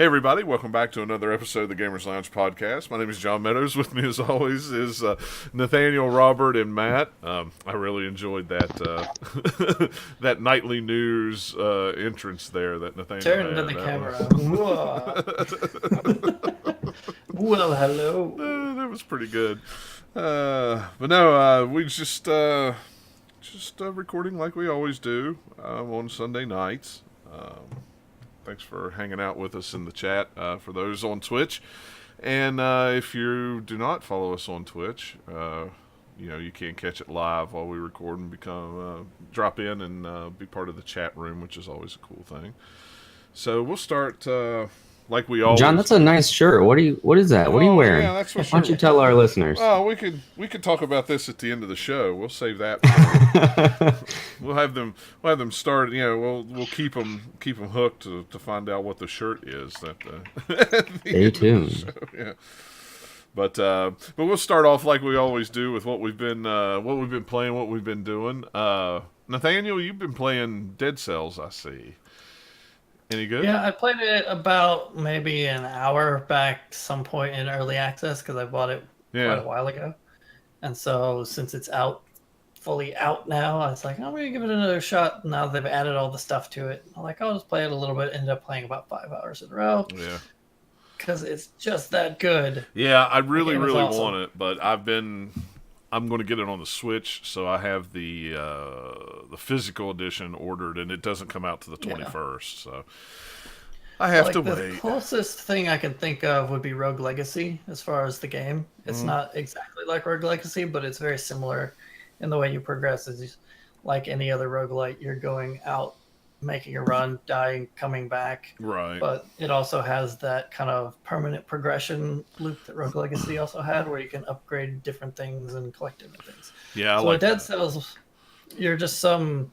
Hey everybody, welcome back to another episode of the Gamers Lounge podcast. My name is John Meadows. With me as always is Nathaniel, Robert, and Matt. I really enjoyed that that nightly news entrance there that Nathaniel Turn to had. the That camera. Well, was, hello. that was pretty good. But no, we just recording like we always do on Sunday nights. Thanks for hanging out with us in the chat for those on Twitch. And if you do not follow us on Twitch, you can catch it live while we record and drop in and be part of the chat room, which is always a cool thing. So we'll start like we always. John, that's a nice shirt. What is that? What are you wearing? Yeah, that's for Why sure. don't you tell our listeners? Oh, we could talk about this at the end of the show. We'll save that. We'll have them start. We'll keep them hooked to find out what the shirt is. Stay tuned. Yeah. But we'll start off like we always do with what we've been playing, what we've been doing. Nathaniel, you've been playing Dead Cells, I see. Any good? Yeah, I played it about maybe an hour back some point in early access because I bought it quite a while ago. And so since it's fully out now, I was like, I'm going to give it another shot now they've added all the stuff to it. I'm like, I'll just play it a little bit. Ended up playing about 5 hours in a row. Yeah. Because it's just that good. Yeah, I really awesome. want it, but I'm going to get it on the Switch, so I have the physical edition ordered, and it doesn't come out to the 21st, so I have to wait. The closest thing I can think of would be Rogue Legacy as far as the game. It's not exactly like Rogue Legacy, but it's very similar in the way you progress. It's like any other roguelite, you're going out, making a run, dying, coming back. Right. But it also has that kind of permanent progression loop that Rogue Legacy also had, where you can upgrade different things and collect different things. Yeah, so Dead Cells, you're just some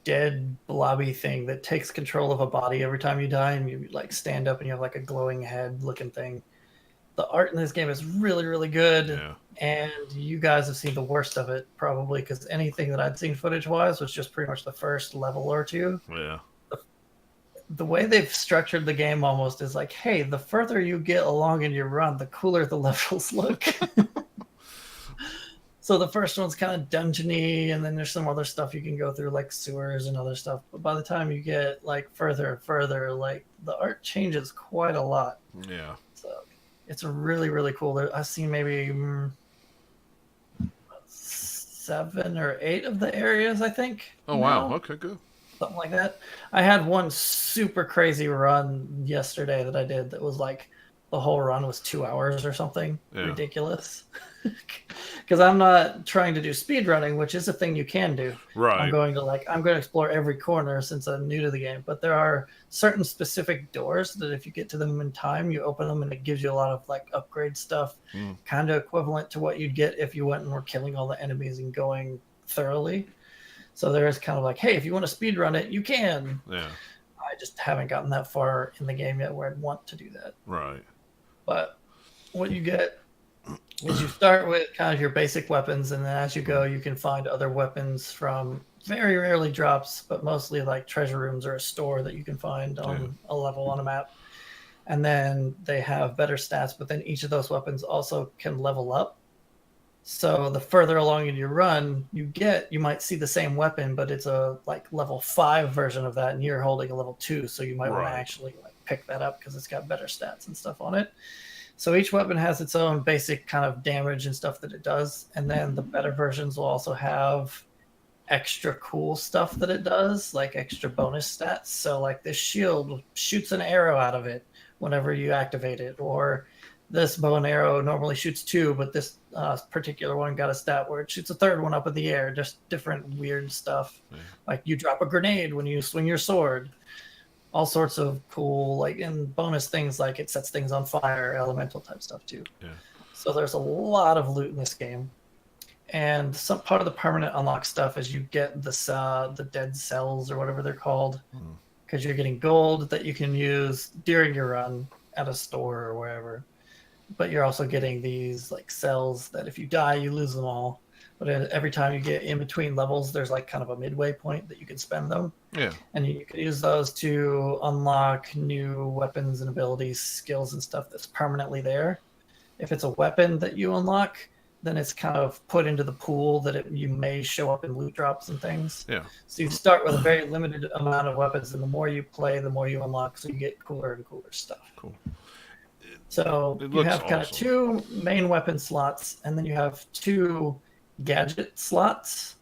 dead blobby thing that takes control of a body every time you die, and you like stand up and you have like a glowing head looking thing. The art in this game is really, really good, and you guys have seen the worst of it probably, because anything that I'd seen footage-wise was just pretty much the first level or two. Yeah. The way they've structured the game almost is like, hey, the further you get along in your run, the cooler the levels look. So the first one's kind of dungeony, and then there's some other stuff you can go through, like sewers and other stuff. But by the time you get like further and further, like the art changes quite a lot. Yeah. So it's really, really cool. I've seen maybe 7 or 8 of the areas, I think. Oh, wow. Okay, good. Something like that. I had one super crazy run yesterday that I did that was like the whole run was 2 hours or something. Ridiculous. Because I'm not trying to do speed running, which is a thing you can do. Right. I'm going to explore every corner since I'm new to the game. But there are certain specific doors that if you get to them in time, you open them and it gives you a lot of like upgrade stuff, kind of equivalent to what you'd get if you went and were killing all the enemies and going thoroughly. So there is kind of like, hey, if you want to speed run it, you can. Yeah. I just haven't gotten that far in the game yet where I'd want to do that. Right. But what you get is you start with kind of your basic weapons, and then as you go, you can find other weapons from very rarely drops, but mostly like treasure rooms or a store that you can find on a level on a map. And then they have better stats, but then each of those weapons also can level up. So the further along in your run you might see the same weapon, but it's a like level 5 version of that, and you're holding a level 2, so you might want to actually like pick that up because it's got better stats and stuff on it. So each weapon has its own basic kind of damage and stuff that it does, and then the better versions will also have extra cool stuff that it does, like extra bonus stats. So like this shield shoots an arrow out of it whenever you activate it, or this bow and arrow normally shoots 2, but this particular one got a stat where it shoots a third one up in the air. Just different weird stuff. Like you drop a grenade when you swing your sword. All sorts of cool, like, and bonus things, like it sets things on fire, elemental type stuff too. Yeah. So there's a lot of loot in this game. And some part of the permanent unlock stuff is you get the dead cells or whatever they're called, because you're getting gold that you can use during your run at a store or wherever. But you're also getting these like cells that if you die, you lose them all. but every time you get in between levels, there's like kind of a midway point that you can spend them. Yeah. And you can use those to unlock new weapons and abilities, skills, and stuff that's permanently there. If it's a weapon that you unlock, then it's kind of put into the pool that you may show up in loot drops and things. Yeah. So you start with a very limited amount of weapons, and the more you play, the more you unlock, so you get cooler and cooler stuff. Cool. So It you looks have kind of awesome. 2 main weapon slots, and then you have 2 gadget slots,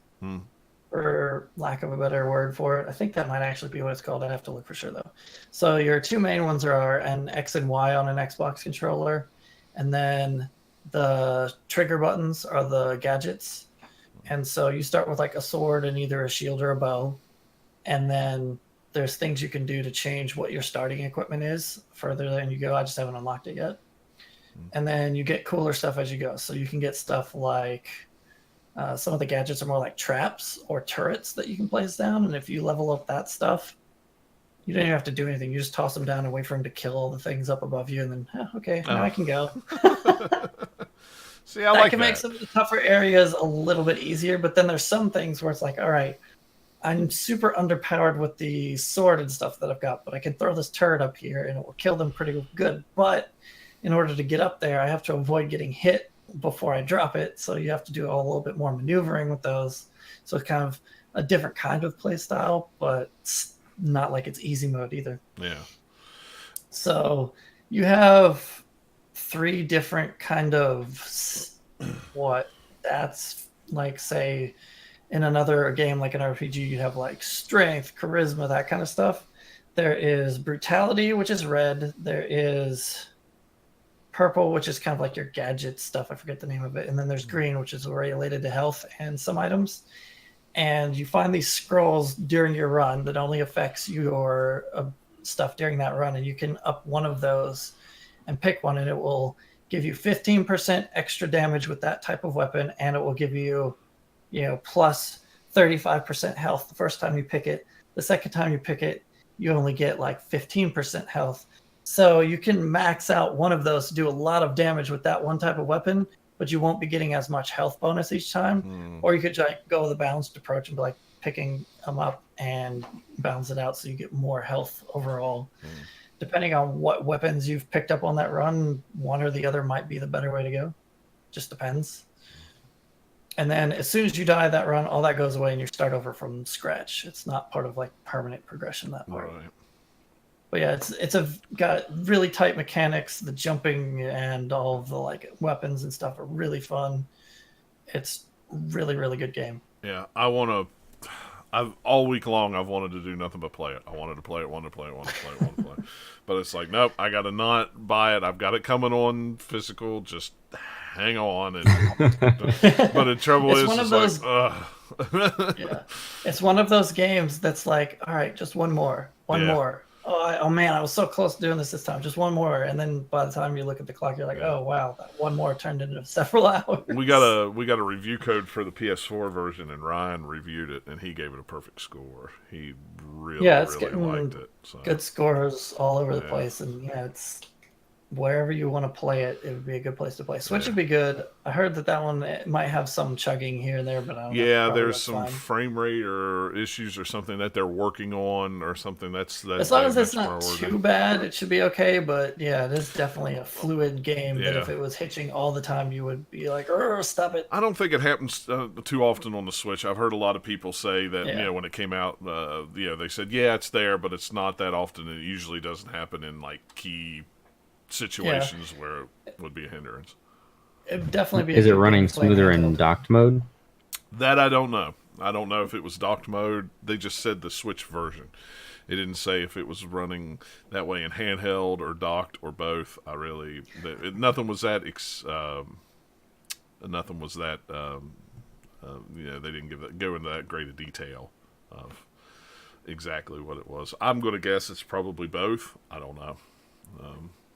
for lack of a better word for it. I think that might actually be what it's called. I'd have to look for sure, though. So your 2 main ones are an X and Y on an Xbox controller, and then the trigger buttons are the gadgets. And so you start with like a sword and either a shield or a bow, and then there's things you can do to change what your starting equipment is further than you go. I just haven't unlocked it yet. And then you get cooler stuff as you go. So you can get stuff like some of the gadgets are more like traps or turrets that you can place down. And if you level up that stuff, you don't even have to do anything. You just toss them down and wait for them to kill all the things up above you. And then, okay, now I can go. See, I That like can that. make some of the tougher areas a little bit easier. But then there's some things where it's like, all right, I'm super underpowered with the sword and stuff that I've got, but I can throw this turret up here and it will kill them pretty good. But in order to get up there, I have to avoid getting hit before I drop it. So you have to do a little bit more maneuvering with those. So it's kind of a different kind of play style, but it's not like it's easy mode either. Yeah. So you have 3 different kind of what that's like, say, in another game like an RPG, you have like strength, charisma, that kind of stuff. There is brutality, which is red. There is purple, which is kind of like your gadget stuff. I forget the name of it. And then there's green, which is related to health and some items. And you find these scrolls during your run that only affects your stuff during that run. And you can up one of those and pick one, and it will give you 15% extra damage with that type of weapon. And it will give you, plus 35% health the first time you pick it. The second time you pick it, you only get like 15% health. So you can max out one of those to do a lot of damage with that one type of weapon, but you won't be getting as much health bonus each time. Or you could like go the balanced approach and be like picking them up and balance it out so you get more health overall. Depending on what weapons you've picked up on that run, one or the other might be the better way to go. Just depends. And then as soon as you die that run, all that goes away and you start over from scratch. It's not part of like permanent progression, that part. Right. But yeah, it's got really tight mechanics. The jumping and all of the like weapons and stuff are really fun. It's really, really good game. Yeah, I've all week long I've wanted to do nothing but play it. I wanted to play it, wanted to play it. But it's like, nope, I gotta not buy it. I've got it coming on physical. Just hang on. And but the trouble It's is, one of it's those- like, ugh. Yeah, it's one of those games that's like, all right, just one more, Yeah. more. Oh man, I was so close to doing this time. Just one more, and then by the time you look at the clock, you're like, oh wow, that one more turned into several hours. We got a review code for the PS4 version, and Ryan reviewed it, and he gave it a perfect score. He really, it's really getting liked it. So. Good scores all over the Yeah. place, and yeah, it's wherever you want to play it, it would be a good place to play. Switch Yeah. would be good. I heard that one might have some chugging here and there, but I don't know. Yeah, Probably there's that's some fine. frame rate or issues or something that they're working on or something that's As long as it's that's not priority. too bad, it should be okay. But yeah, it is definitely a fluid game that Yeah. if it was hitching all the time, you would be like, stop it. I don't think it happens too often on the Switch. I've heard a lot of people say that Yeah. when it came out, they said it's there, but it's not that often. And it usually doesn't happen in like key situations where it would be a hindrance. It would definitely be. Is a it good running game to play smoother in handheld. docked mode? That I don't know. I don't know if it was docked mode. They just said the Switch version. It didn't say if it was running that way in handheld or docked or both. Nothing was that. Nothing was that. They didn't go into that great a detail of exactly what it was. I'm going to guess it's probably both. I don't know.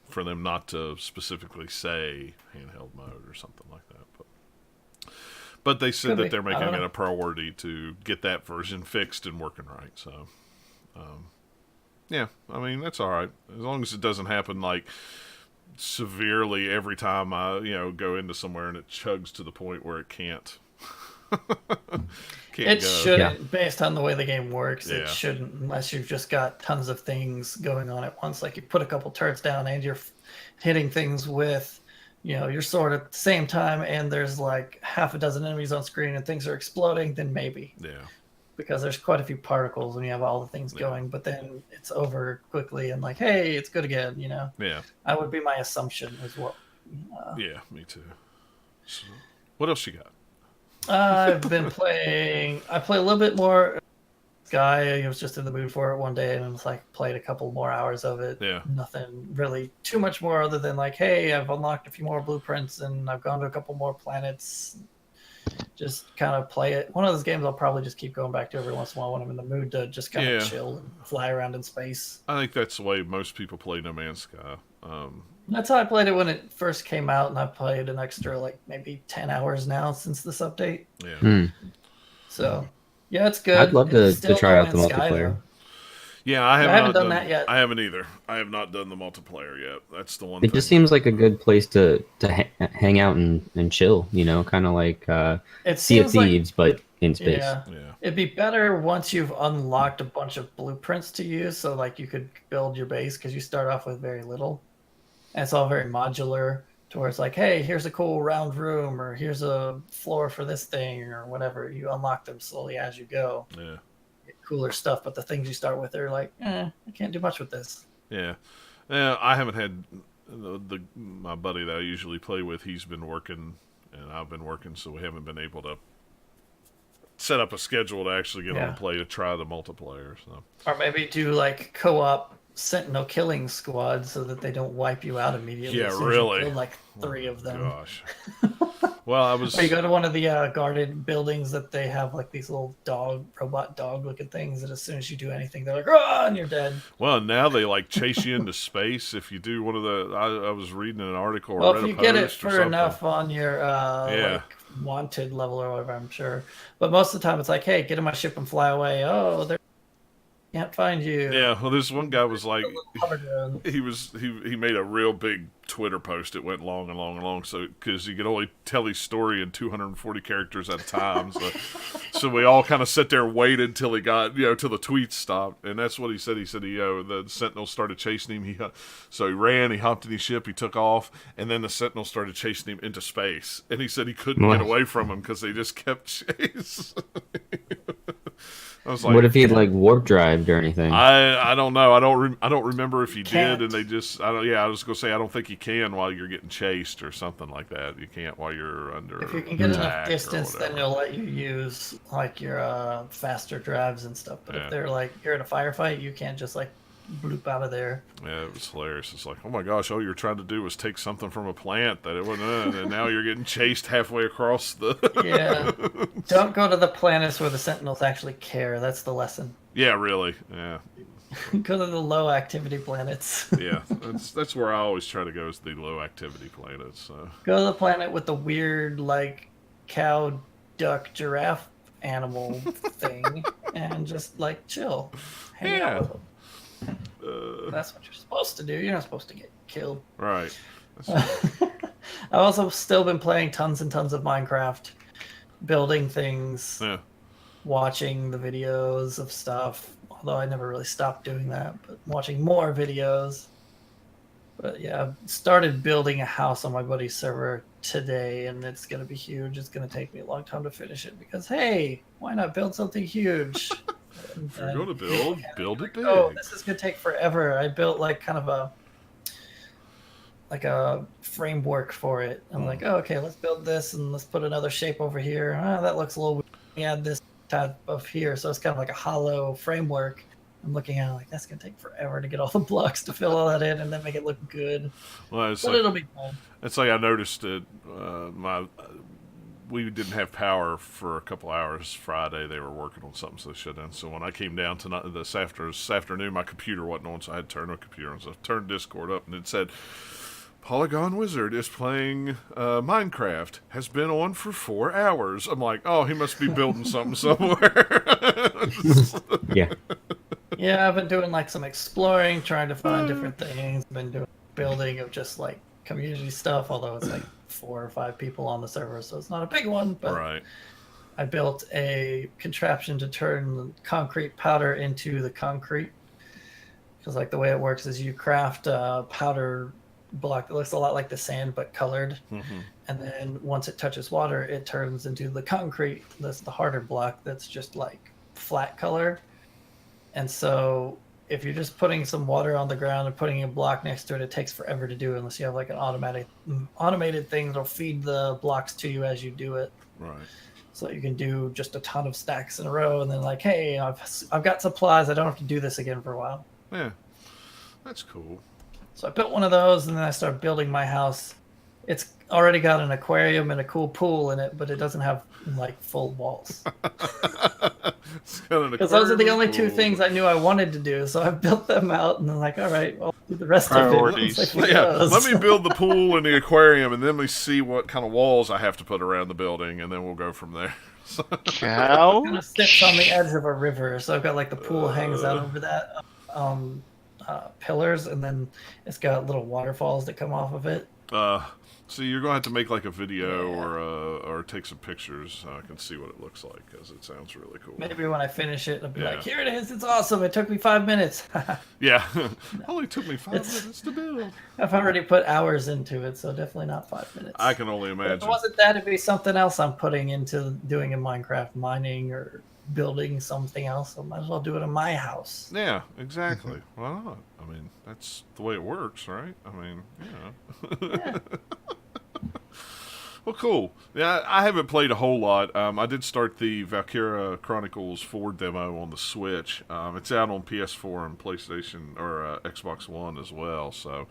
For them not to specifically say handheld mode or something like that, but they said Could that be. they're I making don't it know. a priority to get that version fixed and working right. So, yeah, I mean that's all right as long as it doesn't happen like severely every time I go into somewhere and it chugs to the point where it can't Can't It go. shouldn't, based on the way the game works, Yeah. it shouldn't, unless you've just got tons of things going on at once. Like you put a couple turrets down and you're hitting things with, your sword at the same time, and there's like half a dozen enemies on screen and things are exploding, then maybe. Yeah. Because there's quite a few particles when you have all the things going, but then it's over quickly and like, hey, it's good again, Yeah. That would be my assumption as well. Yeah, me too. So, what else you got? I've been playing. I play a little bit more. Guy, I was just in the mood for it one day, and I was like, played a couple more hours of it. Yeah. Nothing really too much more other than like, hey, I've unlocked a few more blueprints and I've gone to a couple more planets. Just kind of play it. One of those games I'll probably just keep going back to every once in a while when I'm in the mood to just kind of chill and fly around in space. I think that's the way most people play No Man's Sky. That's how I played it when it first came out, and I played an extra like maybe 10 hours now since this update. Yeah. So, yeah, it's good. I'd love to It's still try out the No Man's Sky, multiplayer. though. Yeah, I haven't not done that yet. I haven't either. I have not done the multiplayer yet. That's the one It thing. just seems like a good place to hang out and chill, kind of like It Sea of seems like Thieves, but in space. Yeah. Yeah. It'd be better once you've unlocked a bunch of blueprints to use, so like you could build your base because you start off with very little. And it's all very modular to where it's like, hey, here's a cool round room, or here's a floor for this thing, or whatever. You unlock them slowly as you go. Yeah. Get cooler stuff, but the things you start with are like, I can't do much with this. Yeah. Yeah, I haven't had my buddy that I usually play with, he's been working and I've been working, so we haven't been able to set up a schedule to actually get on the play to try the multiplayer. So. Or maybe do like co-op Sentinel killing squad so that they don't wipe you out immediately. Yeah, as soon as really. you kill like 3 of them. Gosh. Well, I was. Or you go to one of the guarded buildings that they have like these little robot dog looking things that as soon as you do anything, they're like, "Oh," and you're dead. Well, now they like chase you into space if you do one of the. I was reading an article. Well, or if read you a get it post or for something. enough on your like wanted level or whatever, I'm sure. But most of the time, it's like, "Hey, get in my ship and fly away." Oh, they can't find you. Yeah, well, this one guy was like, Hover drone. he made a real big Twitter post. It went long and long and long, so because he could only tell his story in 240 characters at a time. So we all kind of sat there and waited till he got till the tweets stopped, and that's what he said. He said the Sentinel started chasing him. So he ran, he hopped in his ship, he took off, and then the Sentinel started chasing him into space, and he said he couldn't get away from him because they just kept chasing. I was like, what if he had like warp drived or anything? I don't know. I don't remember if he Can't. did, and they just I was gonna say I don't think you can while you're getting chased or something like that. You can't while you're under. If you can get enough attack or distance, then whatever. they'll let you use like your faster drives and stuff. But if they're like you're in a firefight, you can't just like bloop out of there. Yeah, it was hilarious. It's like, oh my gosh, all you're trying to do was take something from a plant that it wasn't, and now you're getting chased halfway across the. Yeah. Don't go to the planets where the Sentinels actually care. That's the lesson. Yeah, really. Yeah, Go to the low activity planets. yeah. That's where I always try to go is the low activity planets. So. Go to the planet with the weird like cow, duck, giraffe animal thing, and just like chill, hang out with them. That's what you're supposed to do. You're not supposed to get killed. Right. I've also still been playing tons and tons of Minecraft, building things, Yeah. watching the videos of stuff. Although I never really stopped doing that, but watching more videos. But yeah, I've started building a house on my buddy's server today, and it's going to be huge. It's going to take me a long time to finish it because, hey, why not build something huge? If you're going to build it big. Oh, this is going to take forever. I built like kind of a framework for it. I'm like, oh, okay, let's build this and let's put another shape over here. That looks a little weird. We add this type of here. So it's kind of like a hollow framework. I'm looking at it like that's going to take forever to get all the blocks to fill all that in and then make it look good. Well, it's But like, it'll be fun. it's like I noticed that we didn't have power for a couple hours Friday. They were working on something, so they shut down. So when I came down tonight, this afternoon, my computer wasn't on, so I had to turn my computer on. So I turned Discord up, and it said, Polygon Wizard is playing Minecraft. Has been on for 4 hours. I'm like, oh, he must be building something somewhere. Yeah. Yeah, I've been doing like some exploring, trying to find different things. Been doing building of just like community stuff, although it's like 4 or 5 people on the server, so it's not a big one. But Right. I built a contraption to turn concrete powder into the concrete. Because like the way it works is you craft a powder block that looks a lot like the sand but colored, and then once it touches water, it turns into the concrete. That's the harder block. That's just like flat color. And so if you're just putting some water on the ground and putting a block next to it, it takes forever to do unless you have like an automated thing that'll feed the blocks to you as you do it. Right. So you can do just a ton of stacks in a row, and then like, hey, I've got supplies. I don't have to do this again for a while. Yeah, that's cool. So I built one of those, and then I started building my house. It's already got an aquarium and a cool pool in it, but it doesn't have like full walls. Because those are the only two things I knew I wanted to do. So I built them out, and then like, all right, well, do the rest Priorities. of it. Yeah, let me build the pool and the aquarium, and then we see what kind of walls I have to put around the building, and then we'll go from there. Cow? It kind of sits on the edge of a river, so I've got like the pool hangs out over that pillars, and then it's got little waterfalls that come off of it. So you're gonna have to make like a video or take some pictures so I can see what it looks like, because it sounds really cool. Maybe when I finish it, I'll be Yeah. like, "Here it is! It's awesome! It took me 5 minutes." Yeah, only took me 5 minutes to build. I've already put hours into it, so definitely not 5 minutes. I can only If it imagine. wasn't that, it'd be something else I'm putting into doing in Minecraft, mining or building something else. I might as well do it in my house. Yeah, exactly. Why not? I mean, that's the way it works, right? I mean, Yeah. Well, cool. Yeah, I haven't played a whole lot. I did start the Valkyria Chronicles 4 demo on the Switch. It's out on PS4 and PlayStation or Xbox One as well. So,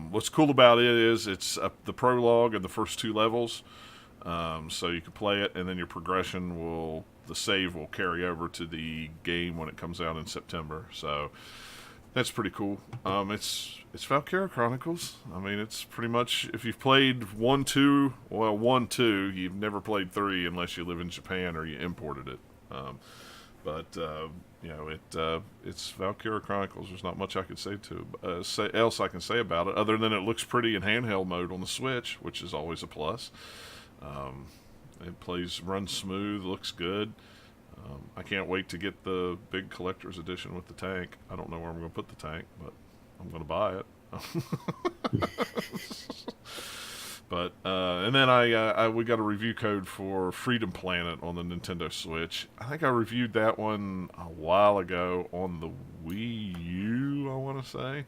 what's cool about it is it's the prologue and the first 2 levels. So you can play it, and then your progression the save will carry over to the game when it comes out in September. So that's pretty cool. It's Valkyria Chronicles. I mean, it's pretty much, if you've played 1, 2, you've never played 3 unless you live in Japan or you imported it. It's Valkyria Chronicles. There's not much I could say else I can say about it, other than it looks pretty in handheld mode on the Switch, which is always a plus. It runs smooth, looks good. I can't wait to get the big collector's edition with the tank. I don't know where I'm going to put the tank, but I'm going to buy it. But and then we got a review code for Freedom Planet on the Nintendo Switch. I think I reviewed that one a while ago on the Wii U, I want to say.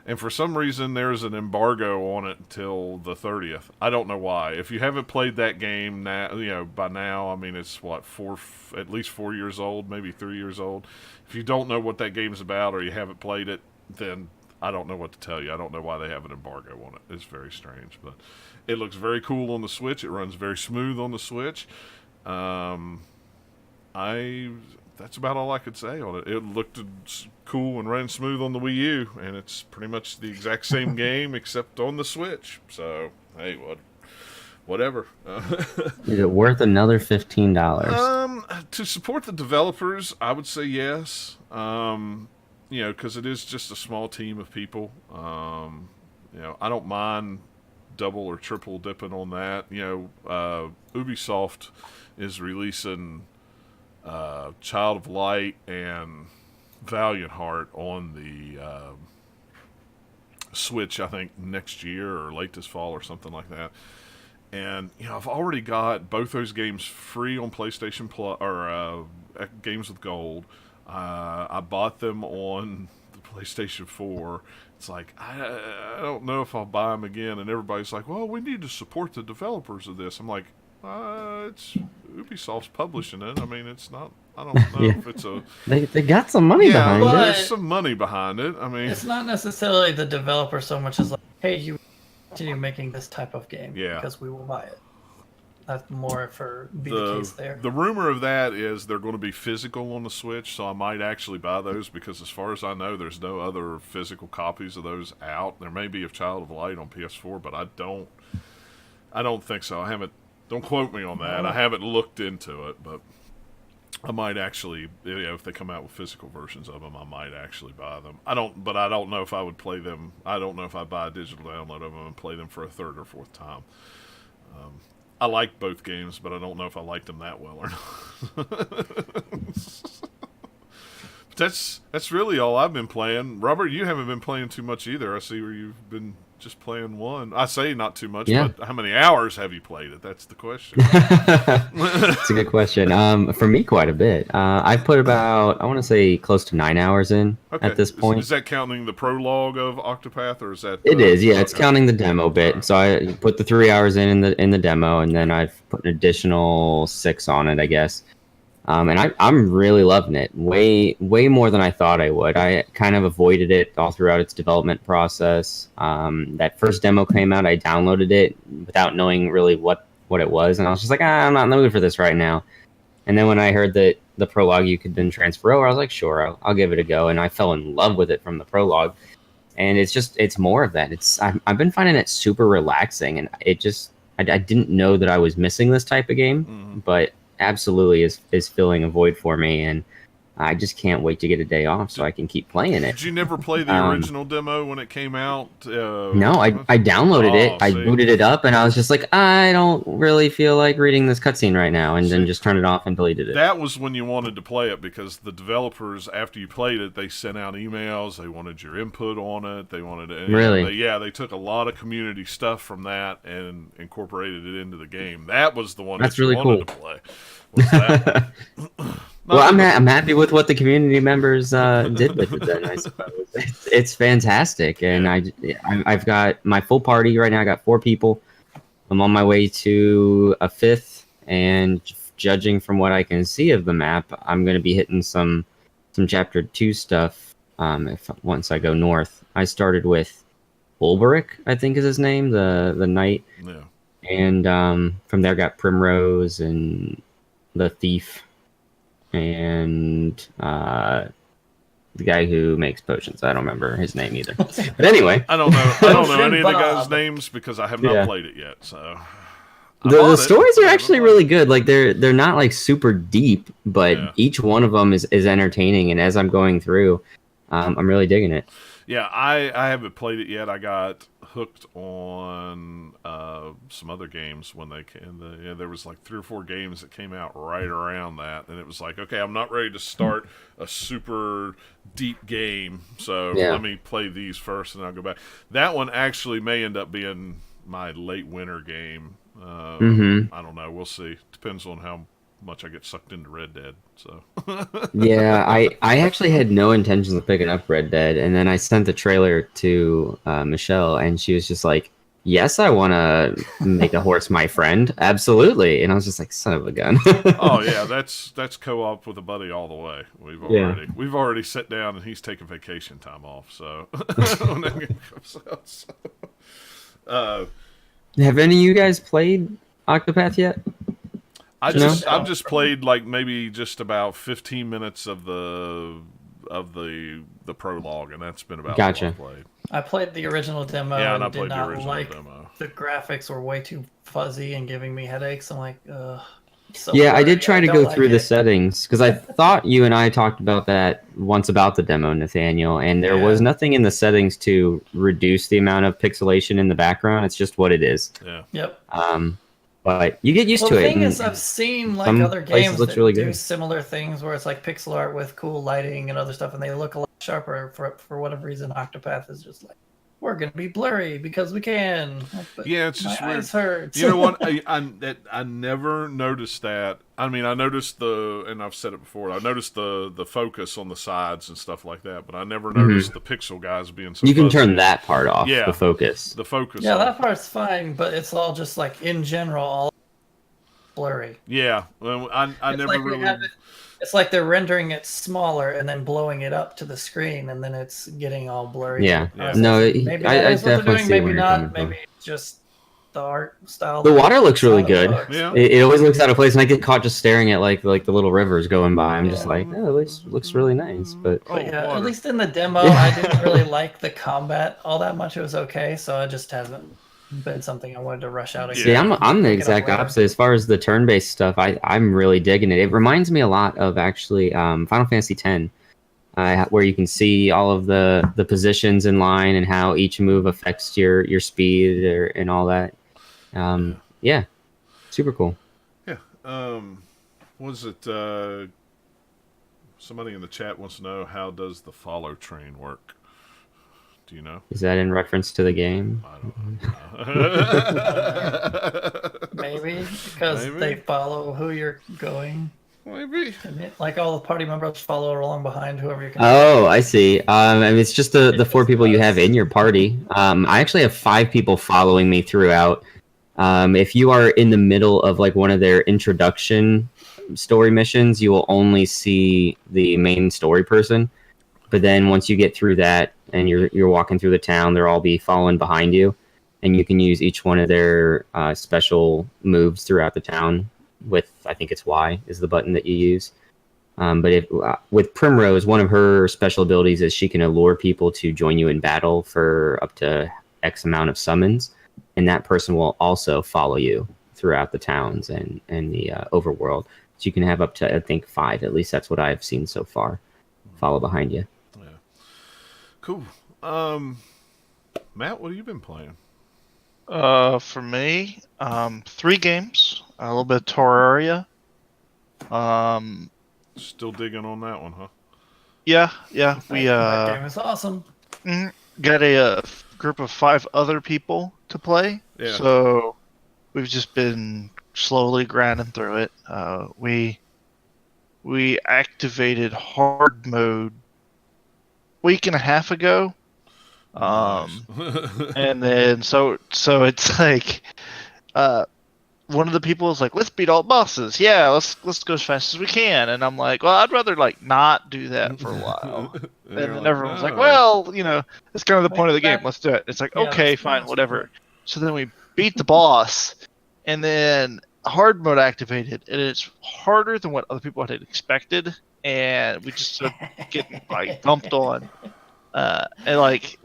And for some reason, there's an embargo on it until the 30th. I don't know why. If you haven't played that game now, by now, I mean, it's at least 4 years old, maybe 3 years old. If you don't know what that game's about or you haven't played it, then I don't know what to tell you. I don't know why they have an embargo on it. It's very strange, but it looks very cool on the Switch. It runs very smooth on the Switch. That's about all I could say on it. It looked cool and ran smooth on the Wii U, and it's pretty much the exact same game except on the Switch. So, hey, whatever. Is it worth another $15? To support the developers, I would say yes. Because it is just a small team of people. I don't mind double or triple dipping on that. Ubisoft is releasing Child of Light and Valiant Heart on the Switch, I think next year or late this fall or something like that. And I've already got both those games free on PlayStation Plus or Games with Gold. I bought them on the PlayStation 4. It's like, I don't know if I'll buy them again. And everybody's like, well, we need to support the developers of this. I'm like, it's Ubisoft's publishing it. I mean, it's not. I don't know if it's a. They got some money behind but- it. There's some money behind it. I mean, It's not necessarily the developer so much as like, hey, you continue making this type of game because we will buy it. That's more for the case there. The rumor of that is they're going to be physical on the Switch, so I might actually buy those because, as far as I know, there's no other physical copies of those out. There may be of Child of Light on PS4, but I don't think so. Don't quote me on that. I haven't looked into it, but I might actually, if they come out with physical versions of them, I might actually buy them. I don't know if I would play them. I don't know if I'd buy a digital download of them and play them for a third or fourth time. I like both games, but I don't know if I liked them that well or not. That's really all I've been playing. Robert, you haven't been playing too much either. I see where you've been just playing one. I say not too much, Yeah. but how many hours have you played it? That's the question. That's a good question. For me, quite a bit. I've put about, I want to say, close to 9 hours in at this point. Is that counting the prologue of Octopath, or is that? It is, yeah. It's okay. counting the demo bit. So I put the 3 hours in the demo, and then I've put an additional 6 on it, I guess. And I'm really loving it. Way more than I thought I would. I kind of avoided it all throughout its development process. That first demo came out, I downloaded it without knowing really what it was, and I was just like, I'm not in the mood for this right now. And then when I heard that the prologue you could then transfer over, I was like, sure, I'll give it a go. And I fell in love with it from the prologue. And it's more of that. I've been finding it super relaxing, and I didn't know that I was missing this type of game, but absolutely is filling a void for me, and I just can't wait to get a day off so I can keep playing it. Did you never play the original demo when it came out? No, I downloaded it. I booted it up, and I was just like, I don't really feel like reading this cutscene right now, and then just turned it off and deleted it. That was when you wanted to play it, because the developers, after you played it, they sent out emails. They wanted your input on it. They wanted to, really, they took a lot of community stuff from that and incorporated it into the game. That was the one that's that you really wanted cool to play. Was that? Well, I'm happy with what the community members did with it. Then I suppose it's fantastic, and I've got my full party right now. I got 4 people. I'm on my way to a 5th, and judging from what I can see of the map, I'm going to be hitting some chapter 2 stuff. Once I go north, I started with Ulberic, I think is his name, the knight. Yeah. And from there got Primrose and the thief and the guy who makes potions. I don't remember his name either. But anyway, I don't know any of the Bob. guys' names because I have not played it yet. So the stories are actually really good. Like they're not like super deep, but each one of them is entertaining. And as I'm going through, I'm really digging it. Yeah, I haven't played it yet. I got hooked on some other games when they came. There was like 3 or 4 games that came out right around that, and it was like, okay, I'm not ready to start a super deep game, so let me play these first, and I'll go back. That one actually may end up being my late winter game. I don't know. We'll see. Depends on how much I get sucked into Red Dead. So yeah, I actually had no intentions of picking up Red Dead, and then I sent the trailer to Michelle, and she was just like, yes, I want to make a horse my friend, absolutely. And I was just like, son of a gun. Oh yeah, that's co-op with a buddy all the way. We've already sat down, and he's taking vacation time off, so when that game comes out. Have any of you guys played Octopath yet? I've just played like maybe just about 15 minutes of the prologue, and that's been about all I've played. I played the original demo and I did played the not original like demo. the graphics were way too fuzzy and giving me headaches. I'm like, ugh. So yeah, I did try to go like through the settings, because I thought you and I talked about that once about the demo, Nathaniel, and there was nothing in the settings to reduce the amount of pixelation in the background. It's just what it is. Yeah. Yep. But you get used to it. The thing is, I've seen like other games that really do good. similar things where it's like pixel art with cool lighting and other stuff, and they look a lot sharper. For whatever reason, Octopath is just like, we're gonna be blurry because we can. But yeah, it's just my weird. eyes hurt. You know what? I never noticed that. I mean, I noticed and I've said it before. I noticed the focus on the sides and stuff like that, but I never noticed the pixel guys being so. You can fuzzy. turn that part off. Yeah, the focus. The focus. Yeah, that part's fine, but it's all just like in general all blurry. Yeah, well, I never like really. It's like they're rendering it smaller and then blowing it up to the screen, and then it's getting all blurry. Yeah. Yeah. No, maybe I that's what they're definitely doing. see Maybe where you're not. coming from. Maybe it's just the art style. The water looks really good. Yeah. It always looks out of place, and I get caught just staring at like the little rivers going by. I'm just like, oh, it looks really nice. But yeah, water. at least in the demo, I didn't really like the combat all that much. It was okay, so it just hasn't been something I wanted to rush out again. see, I'm the Pick it up exact later. opposite as far as the turn-based stuff. I'm really digging it. It reminds me a lot of actually Final Fantasy X, where you can see all of the positions in line and how each move affects your speed and all that. Yeah. Super cool. Yeah. Was it? Somebody in the chat wants to know, how does the follow train work? Do you know? Is that in reference to the game? I don't know. Maybe because Maybe. they follow who you're going. Maybe. And like all the party members follow along behind whoever you're. Oh, I see. I mean, it's just the 4 people you have in your party. I actually have 5 people following me throughout. If you are in the middle of like one of their introduction story missions, you will only see the main story person. But then once you get through that and you're walking through the town, they'll all be following behind you, and you can use each one of their special moves throughout the town. With, I think it's Y is the button that you use. But with Primrose, one of her special abilities is she can allure people to join you in battle for up to X amount of summons, and that person will also follow you throughout the towns and the overworld. So you can have up to, I think, 5. At least that's what I've seen so far. Follow behind you. Yeah. Cool. Matt, what have you been playing? For me, 3 games, a little bit of Terraria. Still digging on that one, huh? Yeah, we That game is awesome. got a group of 5 other people to play. Yeah. So we've just been slowly grinding through it. We activated hard mode week and a half ago. Nice. And then so it's like one of the people is like, let's beat all bosses. Yeah, let's go as fast as we can. And I'm like, well, I'd rather like not do that for a while. And then everyone's like, "No." well, you know, that's kind of the point of the game. Let's do it. It's like, Yeah, okay, that's fine, the whatever. point. So then we beat the boss, and then hard mode activated, and it's harder than what other people had expected, and we just started getting like dumped on. And like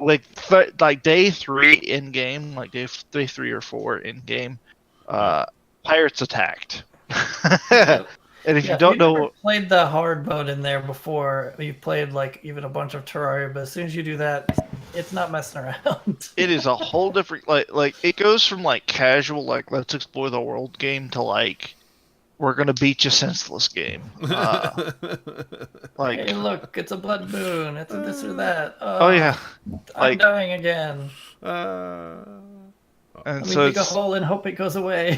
day 3 in game, like day 3 or 4 in game, pirates attacked. And if you don't never know, played the hard mode in there before, you played like even a bunch of Terraria, but as soon as you do that, it's not messing around. it is a whole different like it goes from like casual like let's explore the world game to like we're gonna beat you senseless game. Like Hey, look, it's a blood moon. It's a this or that. oh yeah, I'm like dying again. and Let so me dig a it's hole and hope it goes away.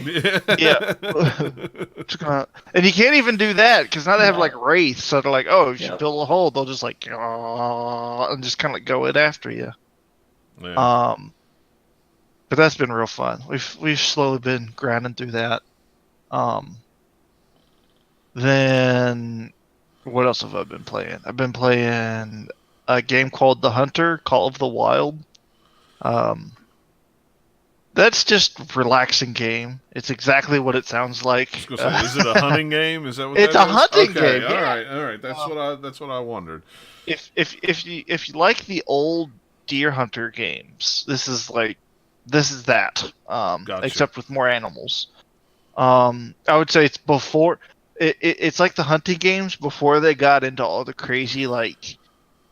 yeah. And you can't even do that because now they have like wraiths, so they're like, oh, if you Yep. build a hole, they'll just like and just kind of like go in after you. Yeah. But that's been real fun. We've slowly been grinding through that. Then what else have I been playing? I've been playing a game called The Hunter, Call of the Wild. That's just a relaxing game. It's exactly what it sounds like. I was gonna say, is it a hunting game? Is that what It's that a is? hunting Okay, game, All yeah. right. That's what I wondered. If you like the old Deer Hunter games, this is that. Gotcha. Except with more animals. I would say it's before. It's like the hunting games before they got into all the crazy like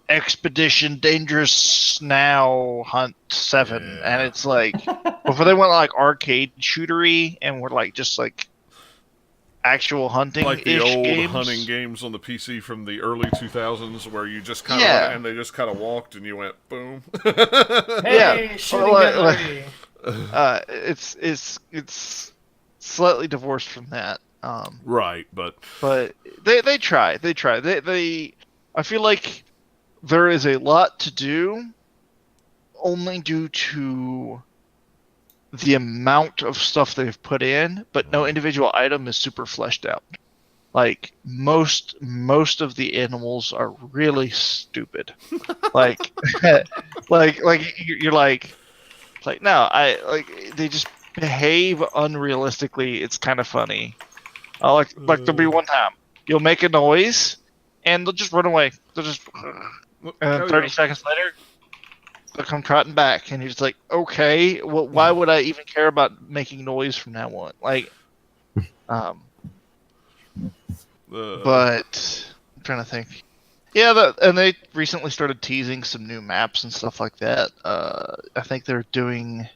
Expedition Dangerous Now Hunt 7, Yeah. and it's like before they went like arcade shootery and were like just like actual hunting Like the old games. hunting games on the PC from the early 2000s, where you just kind of Yeah. and they just kind of walked and you went boom. Hey, Yeah. shooting Like- gallery. It's slightly divorced from that. Right, but But they try. They I feel like there is a lot to do only due to the amount of stuff they've put in, but no individual item is super fleshed out. Like most of the animals are really stupid. Like you're like no, they just behave unrealistically. It's kind of funny. Like there'll be one time you'll make a noise and they'll just run away. They'll just and then 30 seconds later they'll come trotting back and you're just like, okay, well, why would I even care about making noise from now on? Like, but I'm trying to think. Yeah, and they recently started teasing some new maps and stuff like that. I think they're doing.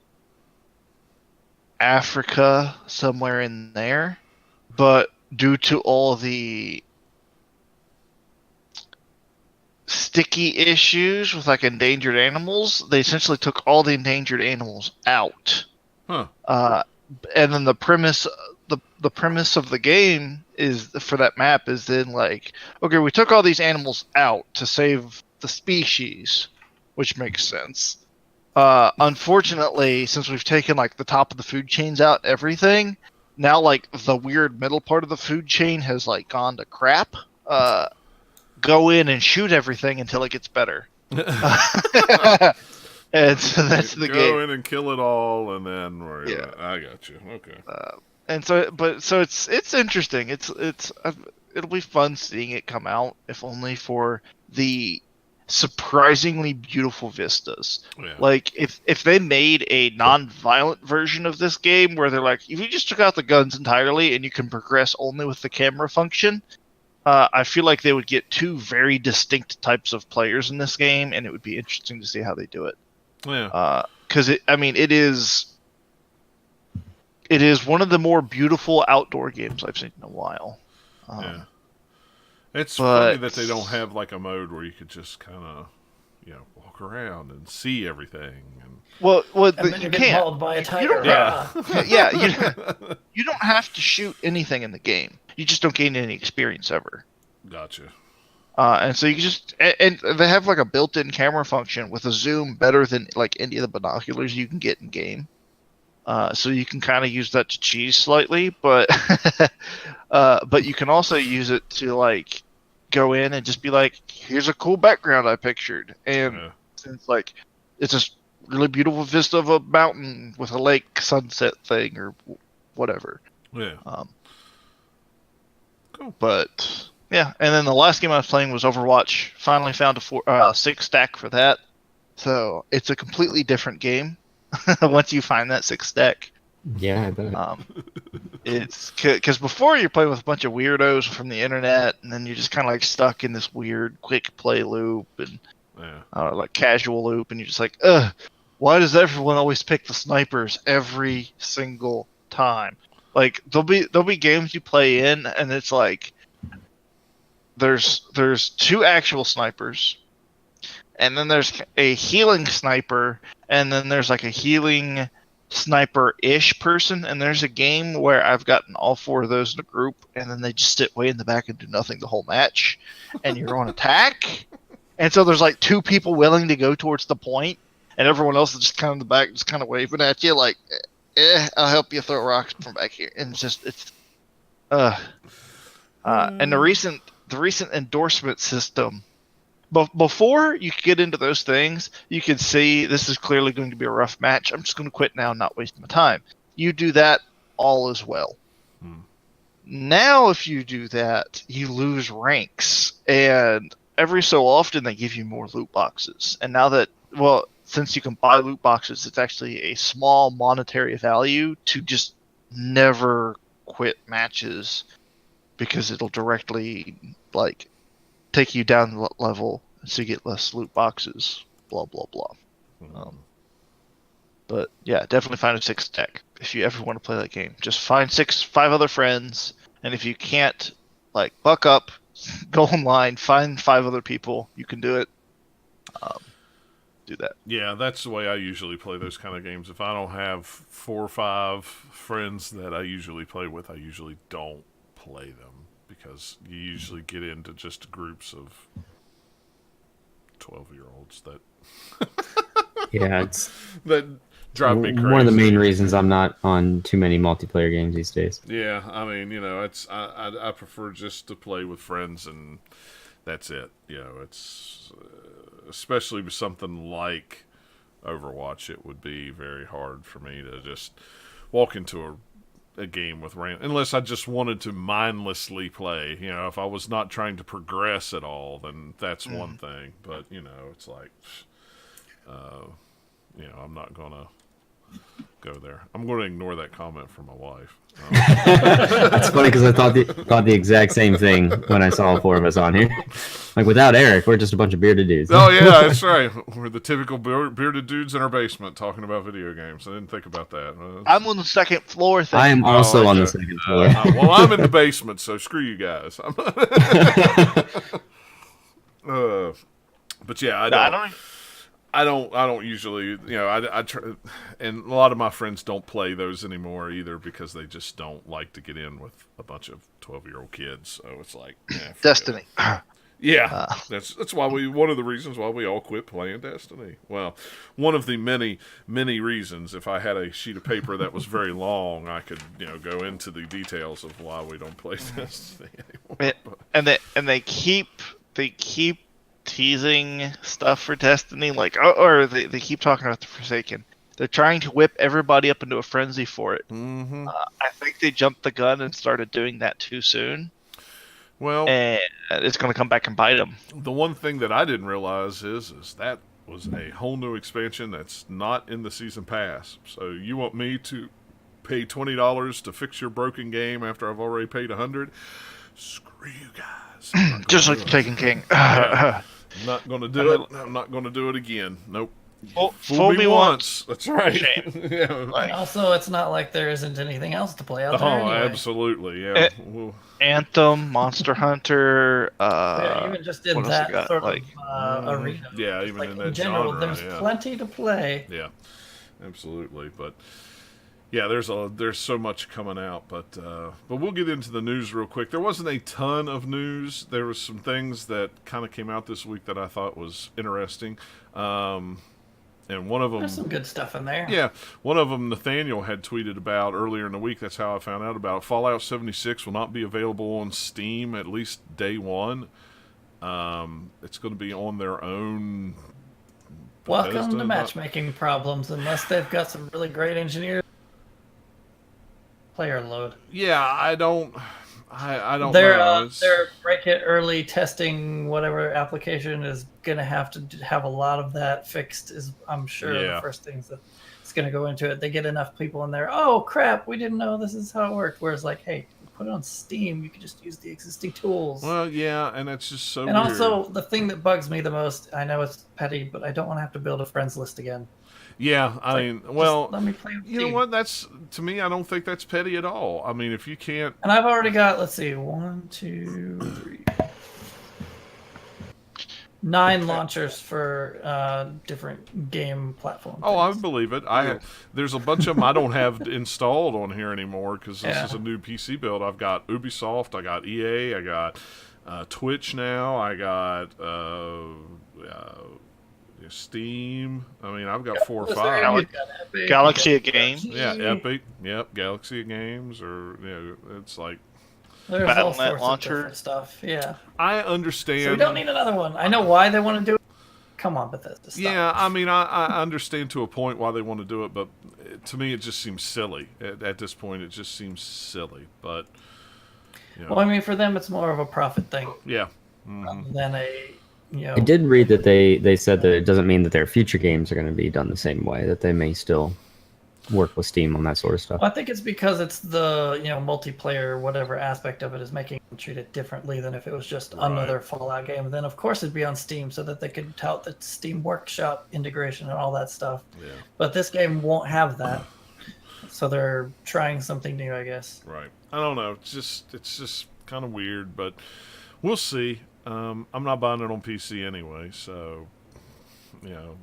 Africa, somewhere in there. But due to all the sticky issues with like endangered animals, they essentially took all the endangered animals out. Huh. And then the premise of the game is for that map is then like, okay, we took all these animals out to save the species, which makes sense. Unfortunately, since we've taken like the top of the food chains out, everything now like the weird middle part of the food chain has like gone to crap. Go in and shoot everything until it gets better. And so that's the Go game. in and kill it all, and then worry Yeah. about it. I got you. Okay. And so, so it's interesting. It'll be fun seeing it come out, if only for the surprisingly beautiful vistas. Yeah. Like if they made a non-violent version of this game where they're like, if you just took out the guns entirely and you can progress only with the camera function, I feel like they would get two very distinct types of players in this game, and it would be interesting to see how they do it. Yeah. Because it is one of the more beautiful outdoor games I've seen in a while. Yeah. It's but- funny that they don't have like a mode where you could just kind of, walk around and see everything. And Well, And then you you get can't. mauled by a tiger. Yeah. Yeah, you don't have to shoot anything in the game. You just don't gain any experience ever. Gotcha. And so you can just and they have like a built-in camera function with a zoom better than like any of the binoculars you can get in game. So you can kind of use that to cheese slightly, but but you can also use it to like go in and just be like, here's a cool background I pictured, and Yeah. since like it's a really beautiful vista of a mountain with a lake sunset thing or whatever. Yeah. Cool. But yeah, and then the last game I was playing was Overwatch. Finally found a 6 stack for that. So it's a completely different game once you find that 6 stack. Yeah, I bet. It's because before you're playing with a bunch of weirdos from the internet, and then you're just kind of like stuck in this weird quick play loop and Yeah. like casual loop, and you're just like, ugh, why does everyone always pick the snipers every single time? Like there'll be games you play in, and it's like there's 2 actual snipers, and then there's a healing sniper, and then there's like a healing sniper-ish person, and there's a game where I've gotten all 4 of those in a group, and then they just sit way in the back and do nothing the whole match, and you're on attack, and so there's like 2 people willing to go towards the point, and everyone else is just kind of in the back, just kind of waving at you like, I'll help you throw rocks from back here, and and the recent endorsement system. Before you could get into those things, you could see this is clearly going to be a rough match. I'm just going to quit now and not waste my time. You do that, all is well. Now, if you do that, you lose ranks, and every so often they give you more loot boxes. And now that, since you can buy loot boxes, it's actually a small monetary value to just never quit matches, because it'll directly like take you down the level so you get less loot boxes, blah blah blah. But yeah, definitely find a 6 stack if you ever want to play that game. Just find 5 other friends, and if you can't, like, buck up, go online, find 5 other people. You can do it. Do that. Yeah, that's the way I usually play those kind of games. If I don't have 4 or 5 friends that I usually play with, I usually don't play them, because you usually get into just groups of 12-year-olds that Yeah, it's that drive me crazy. one of the main reasons I'm not on too many multiplayer games these days. Yeah, I mean, it's I prefer just to play with friends, and that's it. It's especially with something like Overwatch, it would be very hard for me to just walk into a game with unless I just wanted to mindlessly play. If I was not trying to progress at all, then that's one thing. But it's like, I'm not gonna go there. I'm going to ignore that comment from my wife. That's funny because I thought the exact same thing when I saw 4 of us on here. Like without Eric, we're just a bunch of bearded dudes. Oh yeah, that's right. We're the typical bearded dudes in our basement talking about video games. I didn't think about that. I'm on the second floor. I am also on the okay. second floor. Well, I'm in the basement, so screw you guys. But yeah, I don't usually, I try, and a lot of my friends don't play those anymore either because they just don't like to get in with a bunch of 12-year-old kids. So it's like Destiny. Yeah, that's why one of the reasons why we all quit playing Destiny. Well, one of the many reasons. If I had a sheet of paper that was very long, I could go into the details of why we don't play Destiny anymore. And they keep teasing stuff for Destiny, like they keep talking about the Forsaken. They're trying to whip everybody up into a frenzy for it. Mm-hmm. I think they jumped the gun and started doing that too soon. Well, and it's going to come back and bite them. The one thing that I didn't realize is that was a whole new expansion that's not in the season pass. So you want me to pay $20 to fix your broken game after I've already paid $100? Screw you guys! Just like the Taken King. I'm not going to do it. I'm not going to do it again. Nope. Fool me once. That's right. Yeah. And also, it's not like there isn't anything else to play out there. Anyway. Absolutely. Yeah. Anthem, Monster Hunter. Even just in that sort of arena. Yeah, even like in that in general, genre, there's plenty to play. Yeah, absolutely. But yeah, there's so much coming out. But we'll get into the news real quick. There wasn't a ton of news. There was some things that kind of came out this week that I thought was interesting. And one of them... There's some good stuff in there. Yeah. One of them, Nathaniel had tweeted about earlier in the week. That's how I found out about it. Fallout 76 will not be available on Steam at least day one. It's going to be on their own... Welcome to matchmaking problems, unless they've got some really great engineers. Player load. Yeah, I don't know. Their break it early testing, whatever application is going to have a lot of that fixed. Is I'm sure the first things that it's going to go into it. They get enough people in there. Oh crap, we didn't know this is how it worked. Whereas like, hey, put it on Steam, you can just use the existing tools. Well, yeah, and it's just so. And weird. Also, the thing that bugs me the most, I know it's petty, but I don't want to have to build a friends list again. Yeah, I mean, well, let me play with you know what? That's to me, I don't think that's petty at all. I mean, if you can't, and I've already got, let's see, 1, 2, 3, 9 launchers for different game platforms. Oh, I believe it. There's a bunch of them I don't have installed on here anymore because this is a new PC build. I've got Ubisoft, I got EA, I got Twitch now, I got Steam. I mean, I've got 4 or 5. Galaxy of Games. Yeah, Epic. Yep, Galaxy of Games, or it's like there's all sorts of different stuff. Yeah, I understand. So we don't need another one. I know why they want to do it. Come on, Bethesda. Stop. Yeah, I mean, I understand to a point why they want to do it, but to me, it just seems silly. At this point, it just seems silly. But well, I mean, for them, it's more of a profit thing. Yeah. Rather than a. I did read that they said that it doesn't mean that their future games are going to be done the same way, that they may still work with Steam on that sort of stuff. Well, I think it's because it's the multiplayer, whatever aspect of it is making them treat it differently than if it was just another Fallout game. Then, of course, it'd be on Steam so that they could tout the Steam Workshop integration and all that stuff. Yeah. But this game won't have that. So they're trying something new, I guess. Right. I don't know. It's just kind of weird, but we'll see. I'm not buying it on PC anyway, so